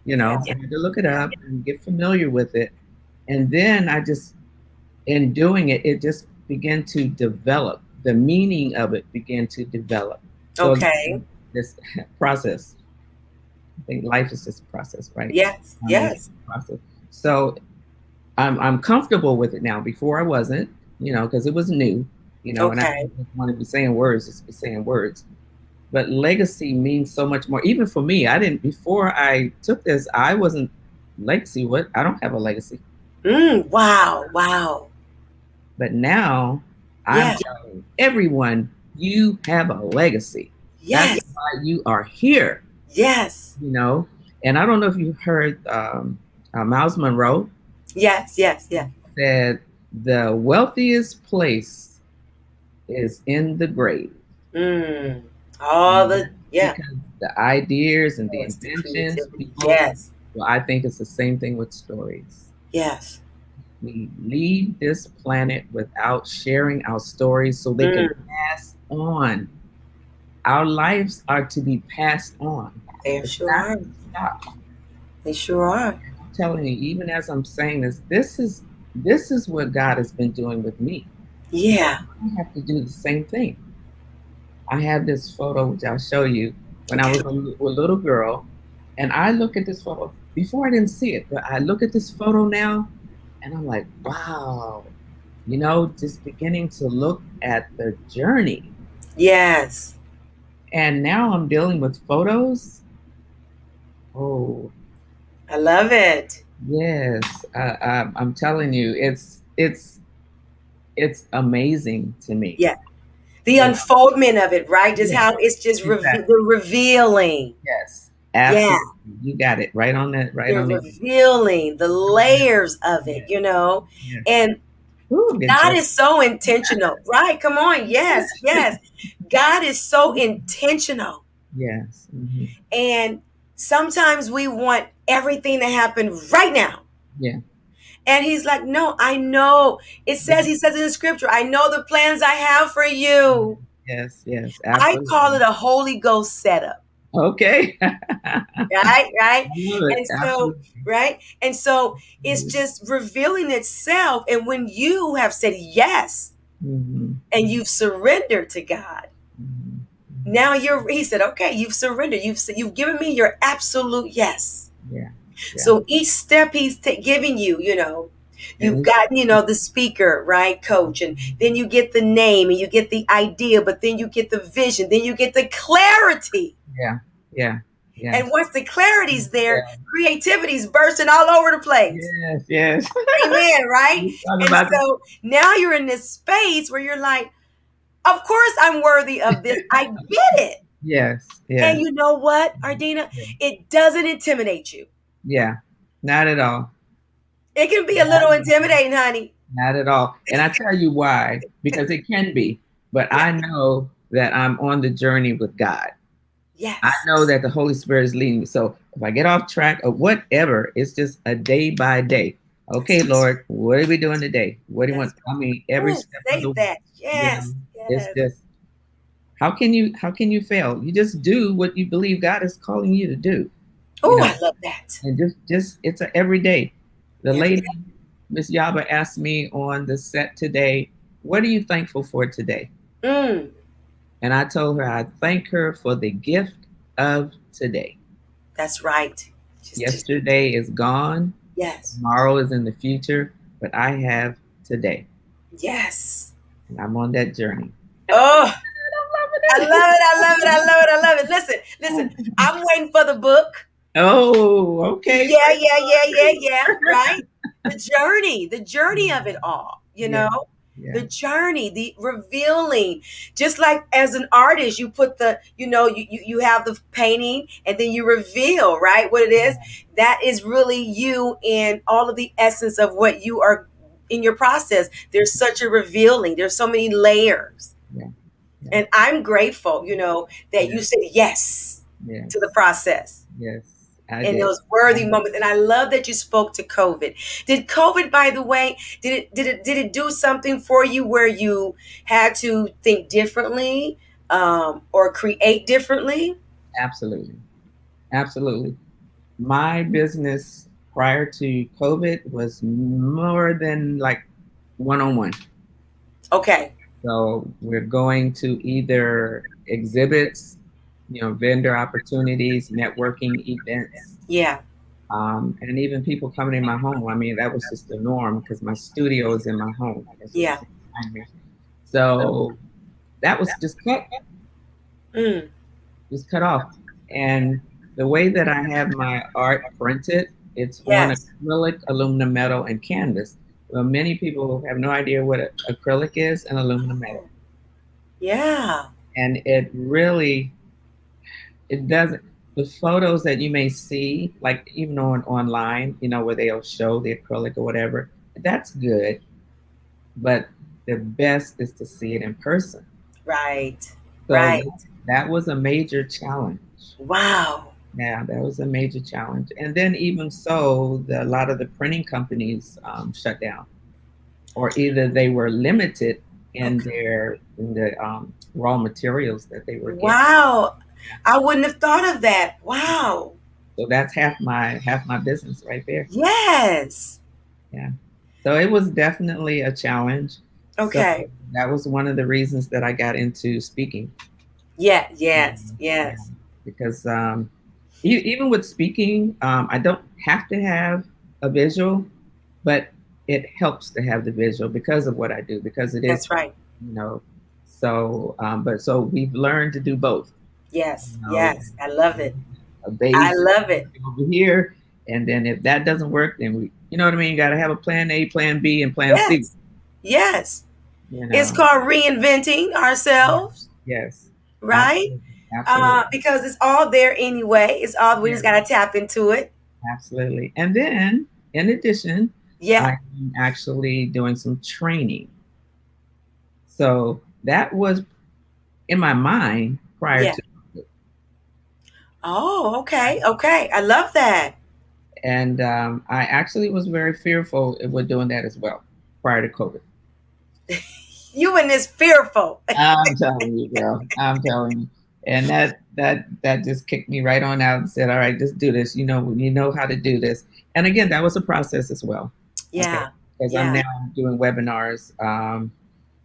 Yeah. I had to look it up and get familiar with it. And then in doing it, it just began to develop. The meaning of it began to develop. So Okay. again, this process, I think life is just a process, right? Yes. It's Yes. a process. So I'm comfortable with it now. Before I wasn't, because it was new, and I Okay. didn't just want to be saying words, just be saying words. But legacy means so much more. Even for me, I didn't before I took this. I wasn't legacy. What? I don't have a legacy. Wow. Wow. But now I'm Yeah. telling everyone, you have a legacy. That's Yes. why you are here. Yes. You know. And I don't know if you heard Miles Monroe Yes. Yes. Yes. said the wealthiest place is in the grave. Mm. All And the Yeah. because the ideas and the Oh, it's the inventions, creativity. people, Yes. well, I think it's the same thing with stories. Yes. We leave this planet without sharing our stories so they can Mm, pass on. Our lives are to be passed on. they It's sure not are. to stop. They sure are. I'm telling you, even as I'm saying this, this is what God has been doing with me. So Yeah. I have to do the same thing. I have this photo which I'll show you when I Okay. was a little girl, and I look at this photo before I didn't see it, but I look at this photo now, and I'm like, wow, just beginning to look at the journey. Yes. And now I'm dealing with photos. Oh, I love it. yes, I'm telling you, it's amazing to me. Yeah. The You know, unfoldment of it, right? Just yes, how it's just exactly. the revealing. Yes, Yeah. absolutely. You got it right on that, right The on it. revealing, the layers of it, Yes, you know? yes. And Ooh, I'm getting God choked. is so intentional, right? Come on. Yes. Yes. God is so intentional. Yes. Hmm. And sometimes we want everything to happen right now. Yeah. And he's like, no, I know. He says in the scripture, I know the plans I have for you. Yes. Yes. I call Absolutely. it a Holy Ghost setup. Okay. I Right, right. love it. And so, Absolutely. right. And so it's just revealing itself. And when you have said yes Hmm. and you've surrendered to God, Hmm. now he said, okay, you've surrendered. You've given me your absolute yes. Yeah. Yeah. So each step he's giving you, And you've got, the speaker, right, coach, and then you get the name and you get the idea, but then you get the vision, then you get the clarity. yeah. Yeah. And Yes. once the clarity's there, Yeah. creativity's bursting all over the place. Yes. Yes. Amen, right? We talk And about that. so now you're in this space where you're like, of course I'm worthy of this. I get it. Yes. And Yes. you know what, Ardina? Yeah. It doesn't intimidate you. Yeah. Not at all. It can be a Not little intimidating, honey. Not at all. And I tell you why, because it can be, but Yeah. I know that I'm on the journey with God. I Yes. know that the Holy Spirit is leading me. So if I get off track or whatever, it's just a day by day. That's Okay, Lord, what are we doing today? What do you that's want? I mean, every oh, step of say the way, that. you know, Yes. it's Yes. just how can you fail? You just do what you believe God is calling you to do, you Oh, know, I love that. and just it's a every day. The Every lady, day. Miss Yaba, asked me on the set today, what are you thankful for today? Mm, And I told her I thank her for the gift of today. that's right. Just Yesterday is gone, yes. tomorrow is in the future, but I have today. Yes. And I'm on that journey. Oh, I love it. I'm I love it. I loving love it. I love it. Listen, listen. it. I'm waiting for the book. Oh, okay. Yeah, Praise yeah, yeah, yeah, yeah. God. Right? The journey of it all, Yeah, yeah, the journey, the revealing. Just like as an artist, you put you have the painting and then you reveal, right? What it is. That is really you in all of the essence of what you are in your process. There's such a revealing, there's so many layers. yeah, yeah, And I'm grateful, that yeah, you said yes to the yes, process yes. I in did. those I worthy did. moments. And I love that you spoke to COVID. Did COVID, by the way, did it do something for you where you had to think differently, or create differently? Absolutely. Absolutely. My business prior to COVID was more than like one on one. Okay. So we're going to either exhibits, vendor opportunities, networking events, Yeah. and even people coming in my home. I mean, that was just the norm because my studio is in my home. It's just Yeah. behind me. So that was Mm, just cut off. And the way that I have my art printed, it's on yes. acrylic, aluminum metal, and canvas. Well, many people have no idea what acrylic is and aluminum metal. Yeah. And it doesn't, the photos that you may see, like even online, where they'll show the acrylic or whatever, that's good. But the best is to see it in person. Right. So Right. that was a major challenge. Wow. Yeah, that was a major challenge. And then even so, a lot of the printing companies shut down, or either they were limited in Okay. the raw materials that they were getting. Wow. Yeah. I wouldn't have thought of that. Wow. So that's half my business right there. Yes. Yeah. So it was definitely a challenge. So Okay. that was one of the reasons that I got into speaking. Yeah. Yeah, Yes. yeah. Yes. Because even with speaking, I don't have to have a visual, but it helps to have the visual because of what I do, because it is, That's right. you know, so, but so we've learned to do both, Yes. you know, Yes. I love it. a I base love it. over here. And then if that doesn't work, then you know what I mean? You got to have a plan A, plan B, and plan C, Yes. Yes. you It's know? called reinventing ourselves, Yes, right? absolutely. Absolutely. Because it's all there anyway. It's all we Yeah, just got to tap into it. absolutely. And then in addition, Yeah. I'm actually doing some training. So that was in my mind prior Yeah. to, Oh, okay. Okay. I love that. and I actually was very fearful with doing that as well prior to COVID. You and this fearful. I'm telling you, girl. I'm telling you. And that just kicked me right on out and said, "All right, just do this. You know how to do this." And again, that was a process as well. Okay, Yeah. because I'm Yeah. now doing webinars,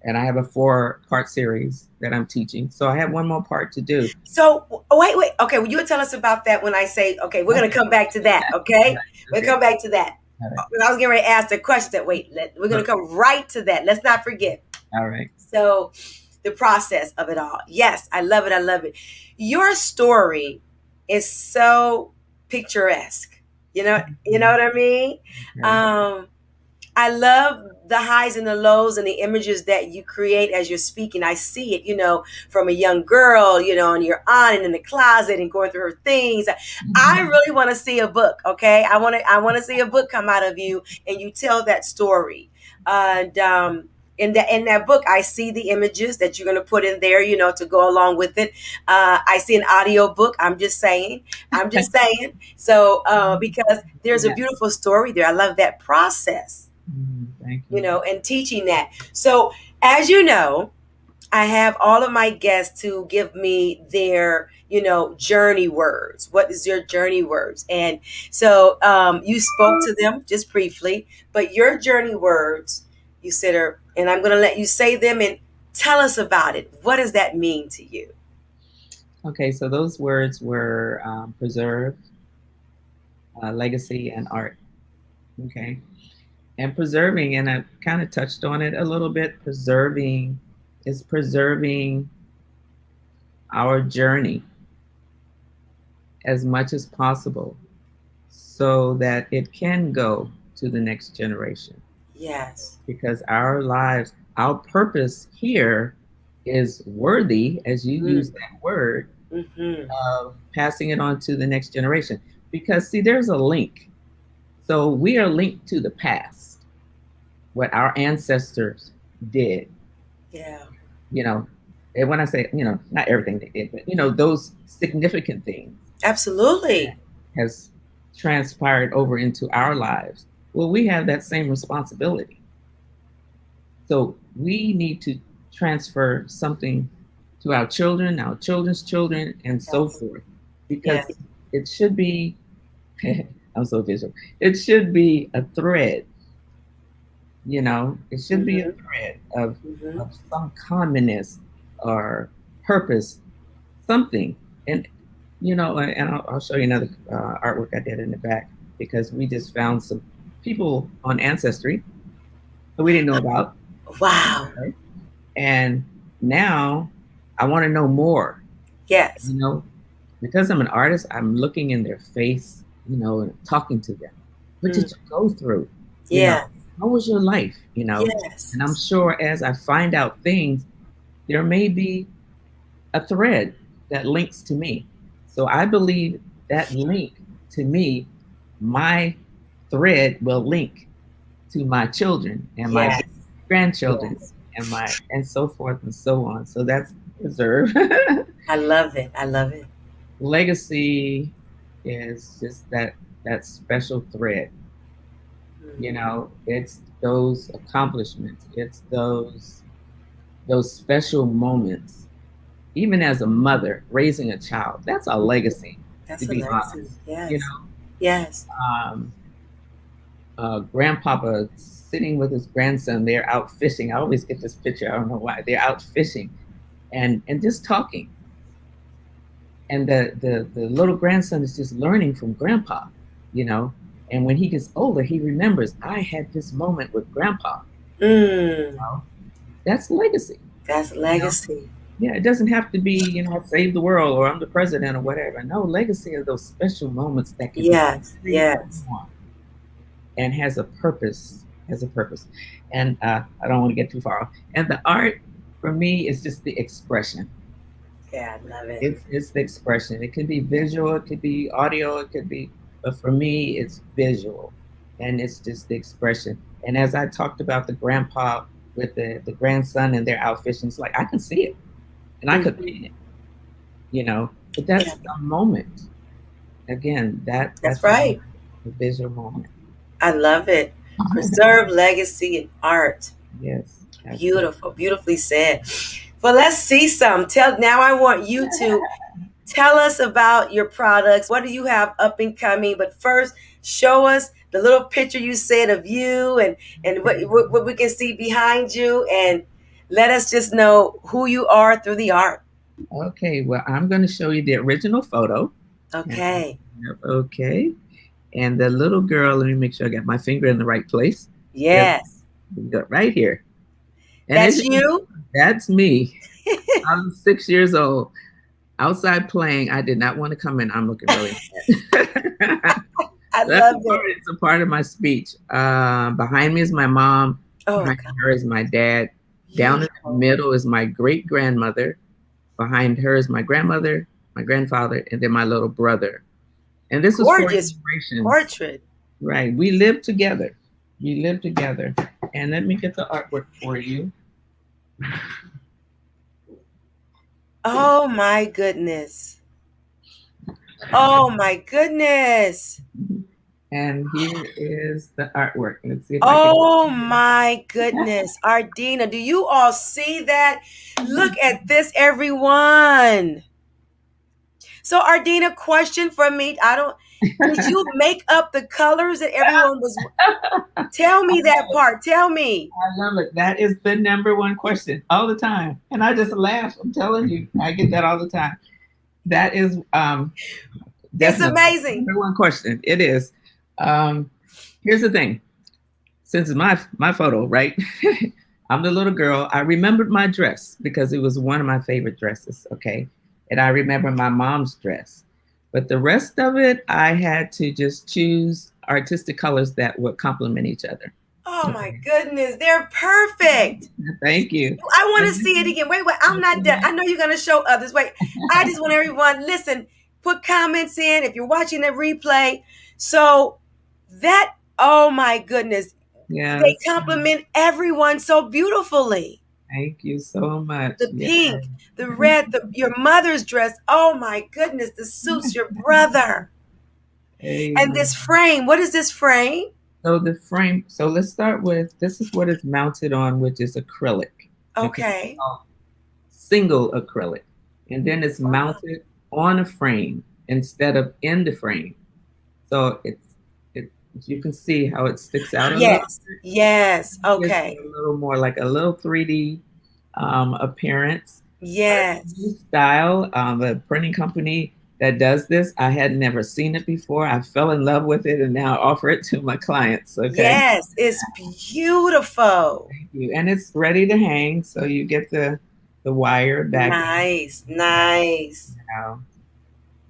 and I have a 4-part series that I'm teaching. So I have one more part to do. So wait. Okay, well, you tell us about that when I say okay. We're gonna Okay. come back to that. All Okay, right. we'll Okay. come back to that. All right. But I was getting ready to ask the question. Wait, we're gonna Okay. come right to that. Let's not forget. All right. So, the process of it all. Yes, I love it. I love it. Your story is so picturesque. You know what I mean? Okay. Um, I love the highs and the lows and the images that you create as you're speaking. I see it, from a young girl, and you're on and in the closet and going through her things. I Mhm. really want to see a book. Okay, I want to see a book come out of you and you tell that story. And in that book, I see the images that you're going to put in there, to go along with it. I see an audio book. I'm just saying. I'm just saying. So because there's a Yeah. beautiful story there. I love that process, Thank you. and teaching that. So, as you know, I have all of my guests to give me their, journey words. What is your journey words? And so you spoke to them just briefly, but your journey words, you said, and I'm going to let you say them and tell us about it. What does that mean to you? Okay, so those words were preserve, legacy, and art. Okay. And preserving, and I kind of touched on it a little bit. Preserving is preserving our journey as much as possible so that it can go to the next generation. Yes. Because our lives, our purpose here is worthy, as you use that word, Mm-hmm. of passing it on to the next generation. Because, see, there's a link. So we are linked to the past, what our ancestors did, Yeah. you know. And when I say, not everything they did, but, those significant things Absolutely. that has transpired over into our lives. Well, we have that same responsibility. So we need to transfer something to our children, our children's children, and so Yes. forth, because Yes. it should be, I'm so visual, it should be a thread, it should be a Mm-hmm. thread Mm-hmm. of some commonness or purpose, something. And, and I'll show you another artwork I did in the back, because we just found some people on Ancestry that we didn't know about. Wow. Right? And now I want to know more, Yes. you know, because I'm an artist, I'm looking in their face, and talking to them. What Mm. did you go through? You know, Yeah. how was your life? Yes. And I'm sure as I find out things, there may be a thread that links to me. So I believe that link to me, my thread will link to my children and my Yes. grandchildren Yes. and so forth and so on. So preserve. I love it. I love it. Legacy is just that special thread. You Mm, know, it's those accomplishments. It's those special moments. Even as a mother raising a child, that's a legacy. To that's a be legacy. honest, you Yes. know, Yes. um, grandpapa sitting with his grandson. They're out fishing. I always get this picture. I don't know why. They're out fishing and just talking. And the little grandson is just learning from grandpa, you know. And when he gets older, he remembers I had this moment with grandpa. Mm, You know? That's legacy. that's You know, legacy. yeah, it doesn't have to be, you know, I saved the world or I'm the president or whatever. No, legacy are those special moments that can be Yes. carried Yes. on and has a purpose. Has a purpose. And I don't want to get too far off. And the art for me is just the expression. Yeah, I love it. It's the expression. It could be visual, it could be audio, it could be, but for me, it's visual, and it's just the expression. And as I talked about the grandpa with the grandson and their out fishing, it's like I can see it, and I could Mhm. paint it, you know. But Yeah, that's a moment. Again, that's that's a right. moment, a visual moment. I love it. Preserve legacy and art. Yes, absolutely. Beautiful, beautifully said. Well, let's see some. Tell now. I want you to tell us about your products. What do you have up and coming? But first, show us the little picture you said of you and what we can see behind you, and let us just know who you are through the art. Okay, well, I'm going to show you the original photo. And, Okay. okay, and the little girl. Let me make sure I got my finger in the right place. There's Yes, right here. And that's you. that's me. I was 6 years old, outside playing. I did not want to come in. I'm looking really bad. I That's love it. it's a part of my speech. Behind me is my mom. Oh Behind God, her is my dad. Down in the beautiful, middle is my great grandmother. Behind her is my grandmother, my grandfather, and then my little brother. And this was 4 gorgeous generations. portrait. Right. We lived together. We lived together. And let me get the artwork for you. Oh my goodness. Oh my goodness. And here is the artwork. Let's see if I can. Oh my goodness. Ardena, do you all see that? Look at this, everyone. So, Ardena, question for me. Did you make up the colors that everyone was? Tell me that part. Tell me. I love it. That is the number one question all the time. And I just laugh. I'm telling you, I get that all the time. That is It's definitely the amazing. number one question. It is. Um, Here's the thing. Since it's my photo, right? I'm the little girl. I remembered my dress because it was one of my favorite dresses. Okay, and I remember my mom's dress, but the rest of it, I had to just choose artistic colors that would complement each other. Oh my Okay, goodness. They're perfect. thank you. I want to And see it again. Wait. I'm not done. I know you're going to show others. Wait. I just want everyone, listen, put comments in if you're watching the replay. So that, oh my goodness, they yes, compliment everyone so beautifully. thank you so much. The Yeah. pink, the red, your mother's dress. Oh my goodness, the suits your brother. And Amen. this frame, what is this frame? So the frame. So let's start with this is what it's mounted on, which is acrylic. Okay, Okay. single acrylic, and then it's Wow. mounted on a frame instead of in the frame. So it you can see how it sticks out a little. Yes. Yes. Gives Okay. it a little more like a little 3D appearance. New Yes. style. The printing company that does this, I had never seen it before. I fell in love with it and now offer it to my clients. Okay. Yes. It's beautiful. Thank you. And it's ready to hang. So you get the wire back. Nice. Nice.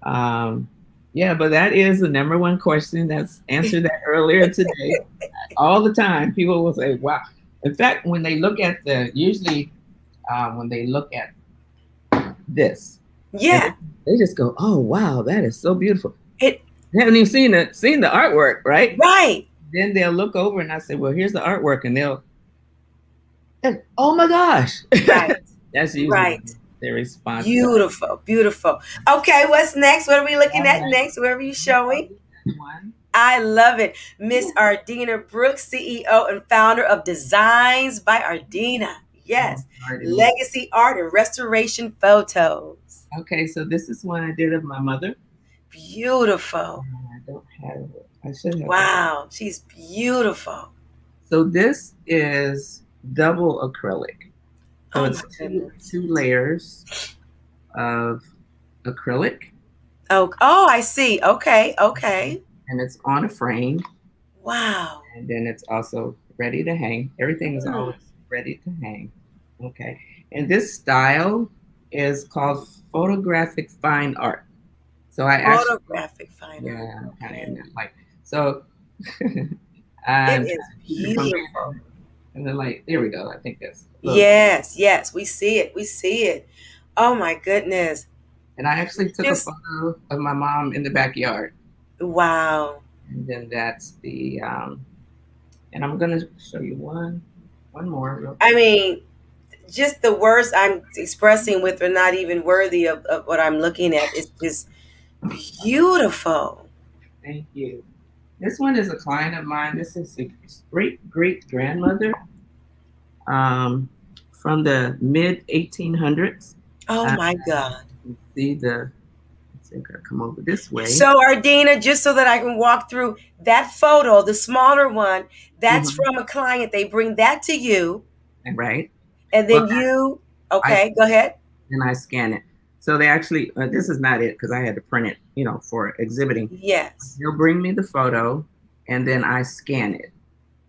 Now. Yeah, but that is the number one question that's answered that earlier today. All the time, people will say, "Wow." In fact, when they look at usually when they look at this, and Yeah. they just go, "Oh, wow, that is so beautiful." It They haven't even seen the artwork, right? right. Then they'll look over and I say, "Well, here's the artwork," and oh my gosh, Right. that's usually Right. their response time. Beautiful, beautiful. Okay, what's next? What are we looking All at right. next? Where are you showing? One. I love it. Miss Ardena Brooks, CEO and founder of Designs by Ardena. Oh, Yes. already moved. Legacy art and restoration photos. Okay, so this is one I did of my mother. Beautiful. I don't have it. I should have it. Wow. She's beautiful. So this is double acrylic. So Oh it's my two goodness. two layers of acrylic, Oh, oh, I see. Okay, okay. and it's on a frame, Wow. and then it's also ready to hang. Everything is Hmm. always ready to hang. Okay, and this style is called photographic fine art. So I actually, Photographic fine art. yeah, I'm kind of in Okay. that. Like, so It I'm trying is to keep it from beautiful. being, and then like, there we go. I think that's a little. Yes, yes, we see it. We see it. Oh my goodness. And I actually took a Just photo of my mom in the backyard, wow. and then that's the. And I'm gonna show you one more real I quick. mean, just the words I'm expressing with are not even worthy of what I'm looking at. It's just beautiful. Thank you. This one is a client of mine. This is a great great grandmother um, from the mid 1800s. Oh Uh, my God. you see the. Let's see, I gotta come over this way. So, Ardena, just so that I can walk through that photo, the smaller one, that's Hmm. from a client. They bring that to you, Right. and Well, then you, I okay, go ahead. and I scan it. So they actually, this is not it because I had to print it, for exhibiting. Yes. They'll bring me the photo, and then I scan it,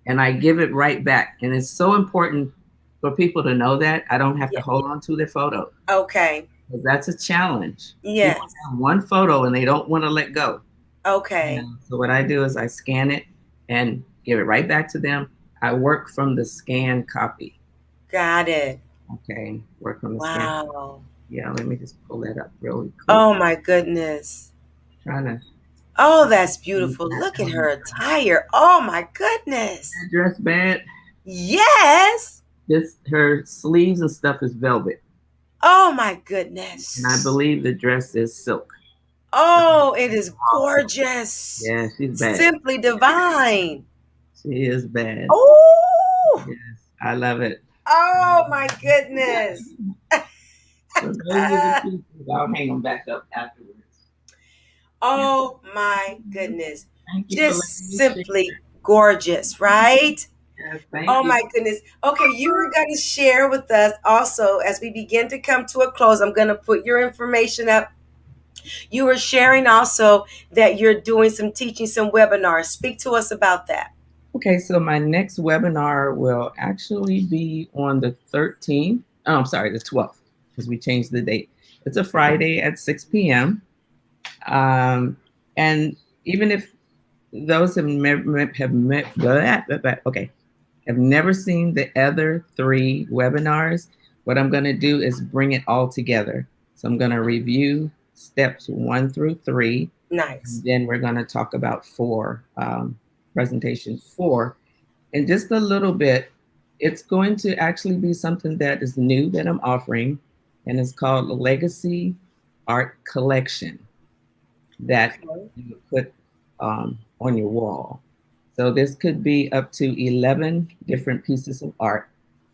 and I give it right back. And it's so important for people to know that I don't have to Yeah. hold on to their photo Okay. because that's a challenge. People Yes. have one photo and they don't want to let go. Okay. So what I do is I scan it and give it right back to them. I work from the scan copy. Got it. Okay, work from the scan. Wow. Yeah, let me just pull that up really quick. Oh my goodness. Trying to Oh, that's beautiful. that Look at her attire. Oh my goodness. dress bad. Yes. This her sleeves and stuff is velvet, Oh my and I goodness. believe the dress is silk. Oh, it is Raw silk. gorgeous. Yeah, she's bad. Simply divine. She is bad. Oh, Yes, I love it. oh my goodness. So those are the pieces. I'll hang them back up afterwards. Yeah. Oh my goodness. Thank you for letting Just me share. simply gorgeous, right? Yes, thank Oh you. my goodness. Okay, you were going to share with us also as we begin to come to a close. I'm going to put your information up. You were sharing also that you're doing some teaching, some webinars. Speak to us about that. Okay, so my next webinar will actually be on the 13th. Oh, I'm sorry, the 12th, because we changed the date. It's a Friday at 6 p.m. And even if those have never seen the other three webinars, what I'm going to do is bring it all together. So I'm going to review steps 1 through 3, Nice. and then we're going to talk about presentation 4, and just a little bit. It's going to actually be something that is new that I'm offering, and it's called Legacy Art Collection that Okay. you put on your wall. So this could be up to 11 different pieces of art,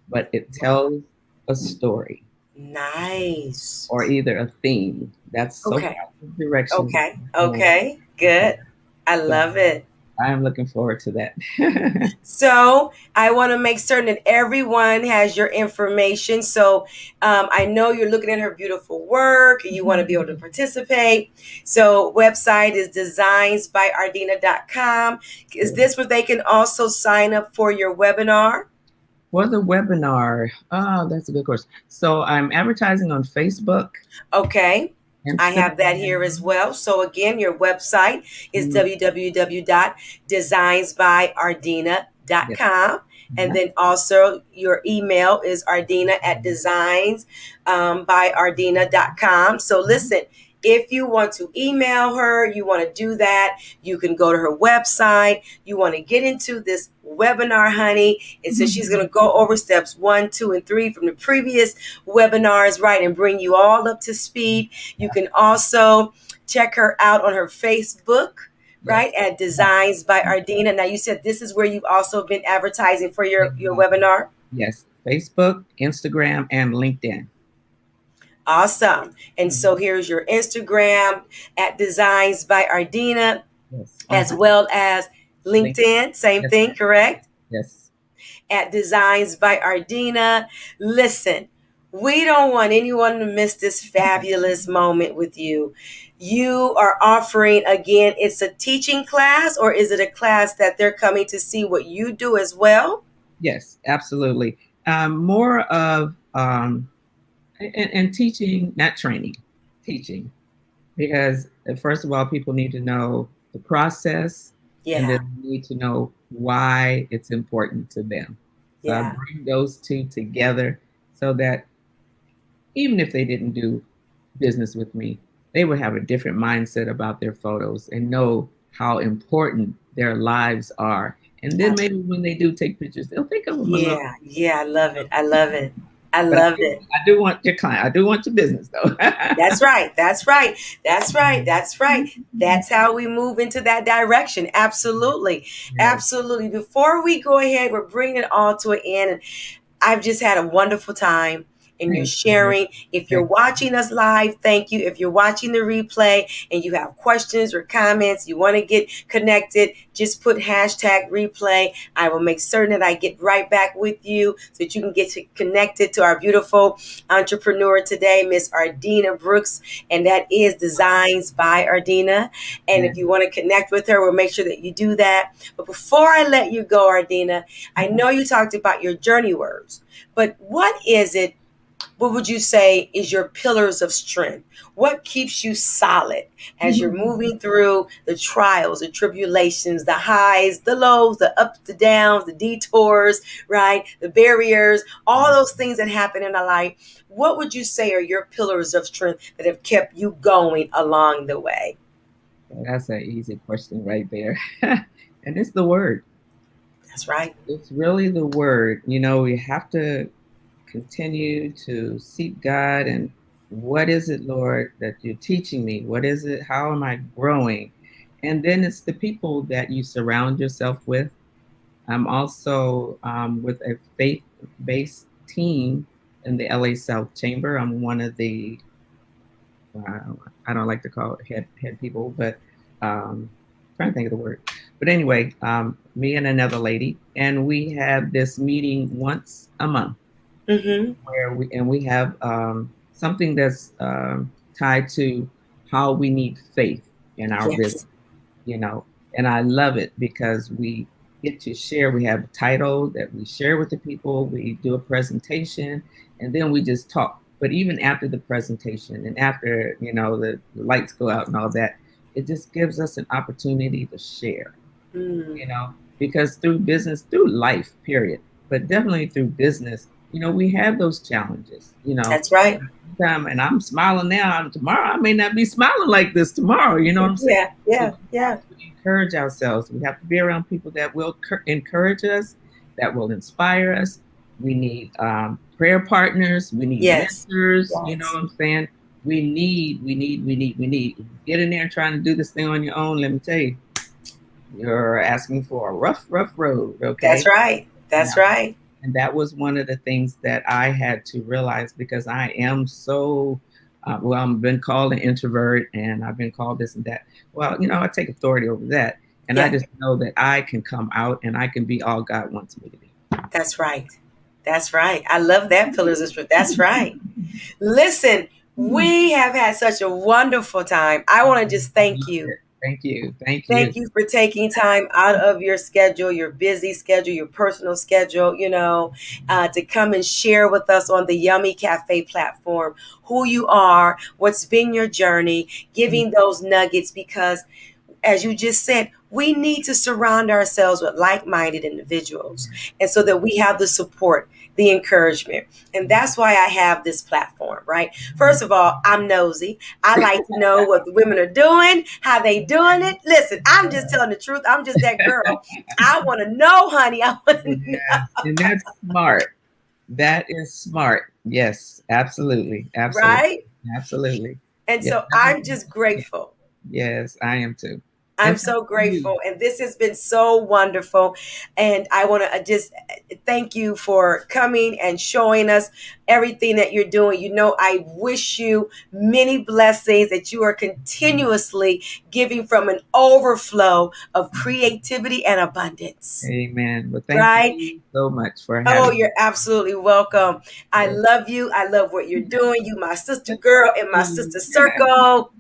but it tells a story Nice. or either a theme. That's so Okay. far the directions. Okay. Okay. Okay. Good. I So love it. I'm looking forward to that. So I want to make certain that everyone has your information. So I know you're looking at her beautiful work and you want to be able to participate. So website is designsbyardena.com. Is this where they can also sign up for your webinar? For the webinar, that's a good question. So I'm advertising on Facebook, Okay. I have that here as Instagram. well. So again, your website is Mm, yes. www.designsbyardena.com. And Yeah. then also your email is ardena at designs by ardena.com. So listen, if you want to email her, you want to do that, you can go to her website. You want to get into this webinar, honey. And so she's going to go over steps 1, 2, and 3 from the previous webinars, right, and bring you all up to speed. You can also check her out on her Facebook, right, Yes. at Designs by Ardena. Now, you said this is where you've also been advertising for your webinar. Yes. Facebook, Instagram, and LinkedIn. Awesome. And so here's your Instagram at Designs by Ardena, Yes. as well as Link. LinkedIn. Same Yes. thing, correct? Yes. At Designs by Ardena. Listen, we don't want anyone to miss this fabulous moment with you. You are offering, again, it's a teaching class, or is it a class that they're coming to see what you do as well? Yes, absolutely. More of and teaching, not training, teaching, because first of all, people need to know the process, and Yeah, then they need to know why it's important to them. So I yeah. bring those two together so that even if they didn't do business with me, they would have a different mindset about their photos and know how important their lives are. And then maybe when they do take pictures, they'll think of them a little. Yeah, yeah, I love it. I love it. I But love it. I do want your client. I do want your business, though. That's right. That's right. That's right. That's right. That's how we move into that direction. Absolutely. Yes, Absolutely. Before we go ahead, we're bringing it all to an end. I've just had a wonderful time and you're thank you. sharing. If you're Thank watching us live, thank you. If you're watching the replay and you have questions or comments, you want to get connected, just put hashtag replay. I will make certain that I get right back with you so that you can get connected to our beautiful entrepreneur today, Miss Ardena Brooks, and that is Designs by Ardena. And you. if you want to connect with her, we'll make sure that you do that. But before I let you go, Ardena, I know you talked about your journey words, but what is it? What would you say is your pillars of strength? What keeps you solid as you're moving through the trials, the tribulations, the highs, the lows, the ups, the downs, the detours, right? The barriers, all those things that happen in our life. What would you say are your pillars of strength that have kept you going along the way? That's an easy question right there. And it's the word. That's right. It's really the word. We have to continue to seek God and what is it, Lord, that you're teaching me? What is it? How am I growing? And then it's the people that you surround yourself with. I'm also with a faith based team in the LA South Chamber. I'm one of the, uh, I don't like to call it head people, but trying to think of the word. But anyway, me and another lady, and we have this meeting once a month Mm-hmm. where we have something that's tied to how we need faith in our business, Yes. you know. And I love it because we get to share. We have a title that we share with the people. We do a presentation, and then we just talk. But even after the presentation and after the lights go out and all that, it just gives us an opportunity to share, Mm. because through business, through life, period, but definitely through business, we have those challenges, That's right. and I'm smiling now. Tomorrow, I may not be smiling like this tomorrow. You know what I'm saying? Yeah. So Yeah. we Yeah. have to encourage ourselves. We have to be around people that will encourage us, that will inspire us. We need prayer partners. We need Yes. mentors. You know Yes. what I'm saying? We need. Get in there trying to do this thing on your own. Let me tell you, you're asking for a rough, rough road. That's Okay. right. Yeah. That's right. And that was one of the things that I had to realize because I am so, well, I've been called an introvert and I've been called this and that. Well, I take authority over that. And I Yeah. just know that I can come out and I can be all God wants me to be. That's right. That's right. I love that pillars of strength. That's right. Listen, we have had such a wonderful time. I want to just thank you. Thank you. Thank you. Thank you for taking time out of your schedule, your busy schedule, your personal schedule, to come and share with us on the Yummy Cafe platform who you are, what's been your journey, giving those nuggets because as you just said, We need to surround ourselves with like-minded individuals, and so that we have the support, the encouragement. And that's why I have this platform, right? First of all, I'm nosy. I like to know what the women are doing, how they doing it. Listen, I'm just telling the truth. I'm just that girl. I want to know, honey. I want to know, Yes, and that's smart. That is smart. Yes, absolutely. Absolutely. right? Absolutely. And Yes. so I'm just grateful. Yes, I am too. I'm And thank so you. grateful. And this has been so wonderful. And I want to just thank you for coming and showing us everything that you're doing. You know, I wish you many blessings, that you are continuously giving from an overflow of creativity and abundance, Amen. Well, thank right? you so much for Oh, having you're absolutely welcome. I me. love you. I love what you're doing. You, my sister girl in my sister Yes. circle.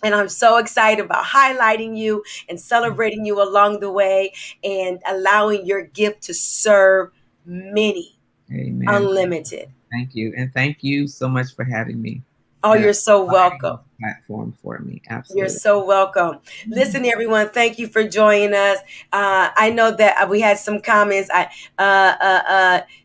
And I'm so excited about highlighting you and celebrating you along the way and allowing your gift to serve many, Amen. unlimited. Thank you. And thank you so much for having me Oh, and you're so providing welcome. this platform for me. You're Absolutely. so welcome. Listen, everyone, thank you for joining us. I know that we had some comments.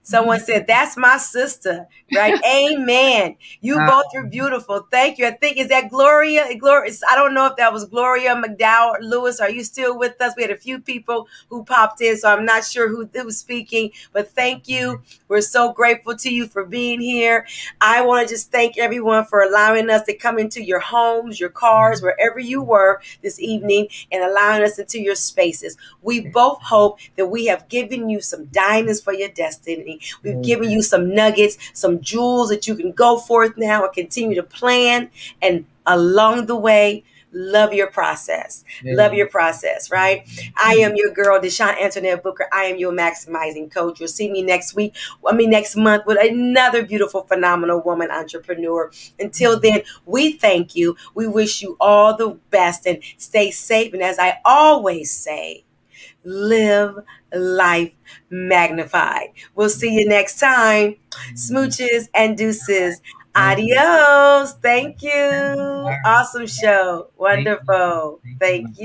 Someone said, "That's my sister," right? Amen. You Uh, both are beautiful. Thank you. I think, is that Gloria? Gloria. I don't know if that was Gloria McDowell Lewis. Are you still with us? We had a few people who popped in, so I'm not sure who was speaking. But thank you. We're so grateful to you for being here. I want to just thank everyone for allowing us to come into your homes, your cars, wherever you were this evening, and allowing us into your spaces. We both hope that we have given you some diamonds for your destiny. We've given you some nuggets, some jewels that you can go forth now and continue to plan. And along the way, love your process. Love Amen. your process, right? I am your girl, Deshaun Antoinette Booker. I am your maximizing coach. You'll see me next week. Next month with another beautiful, phenomenal woman entrepreneur. Until then, we thank you. We wish you all the best and stay safe. And as I always say, live life magnified. We'll see you next time. Smooches and deuces. Thank you. Adios. Thank All you. right. Awesome show. Thank you. Wonderful. Thank you. Thank you.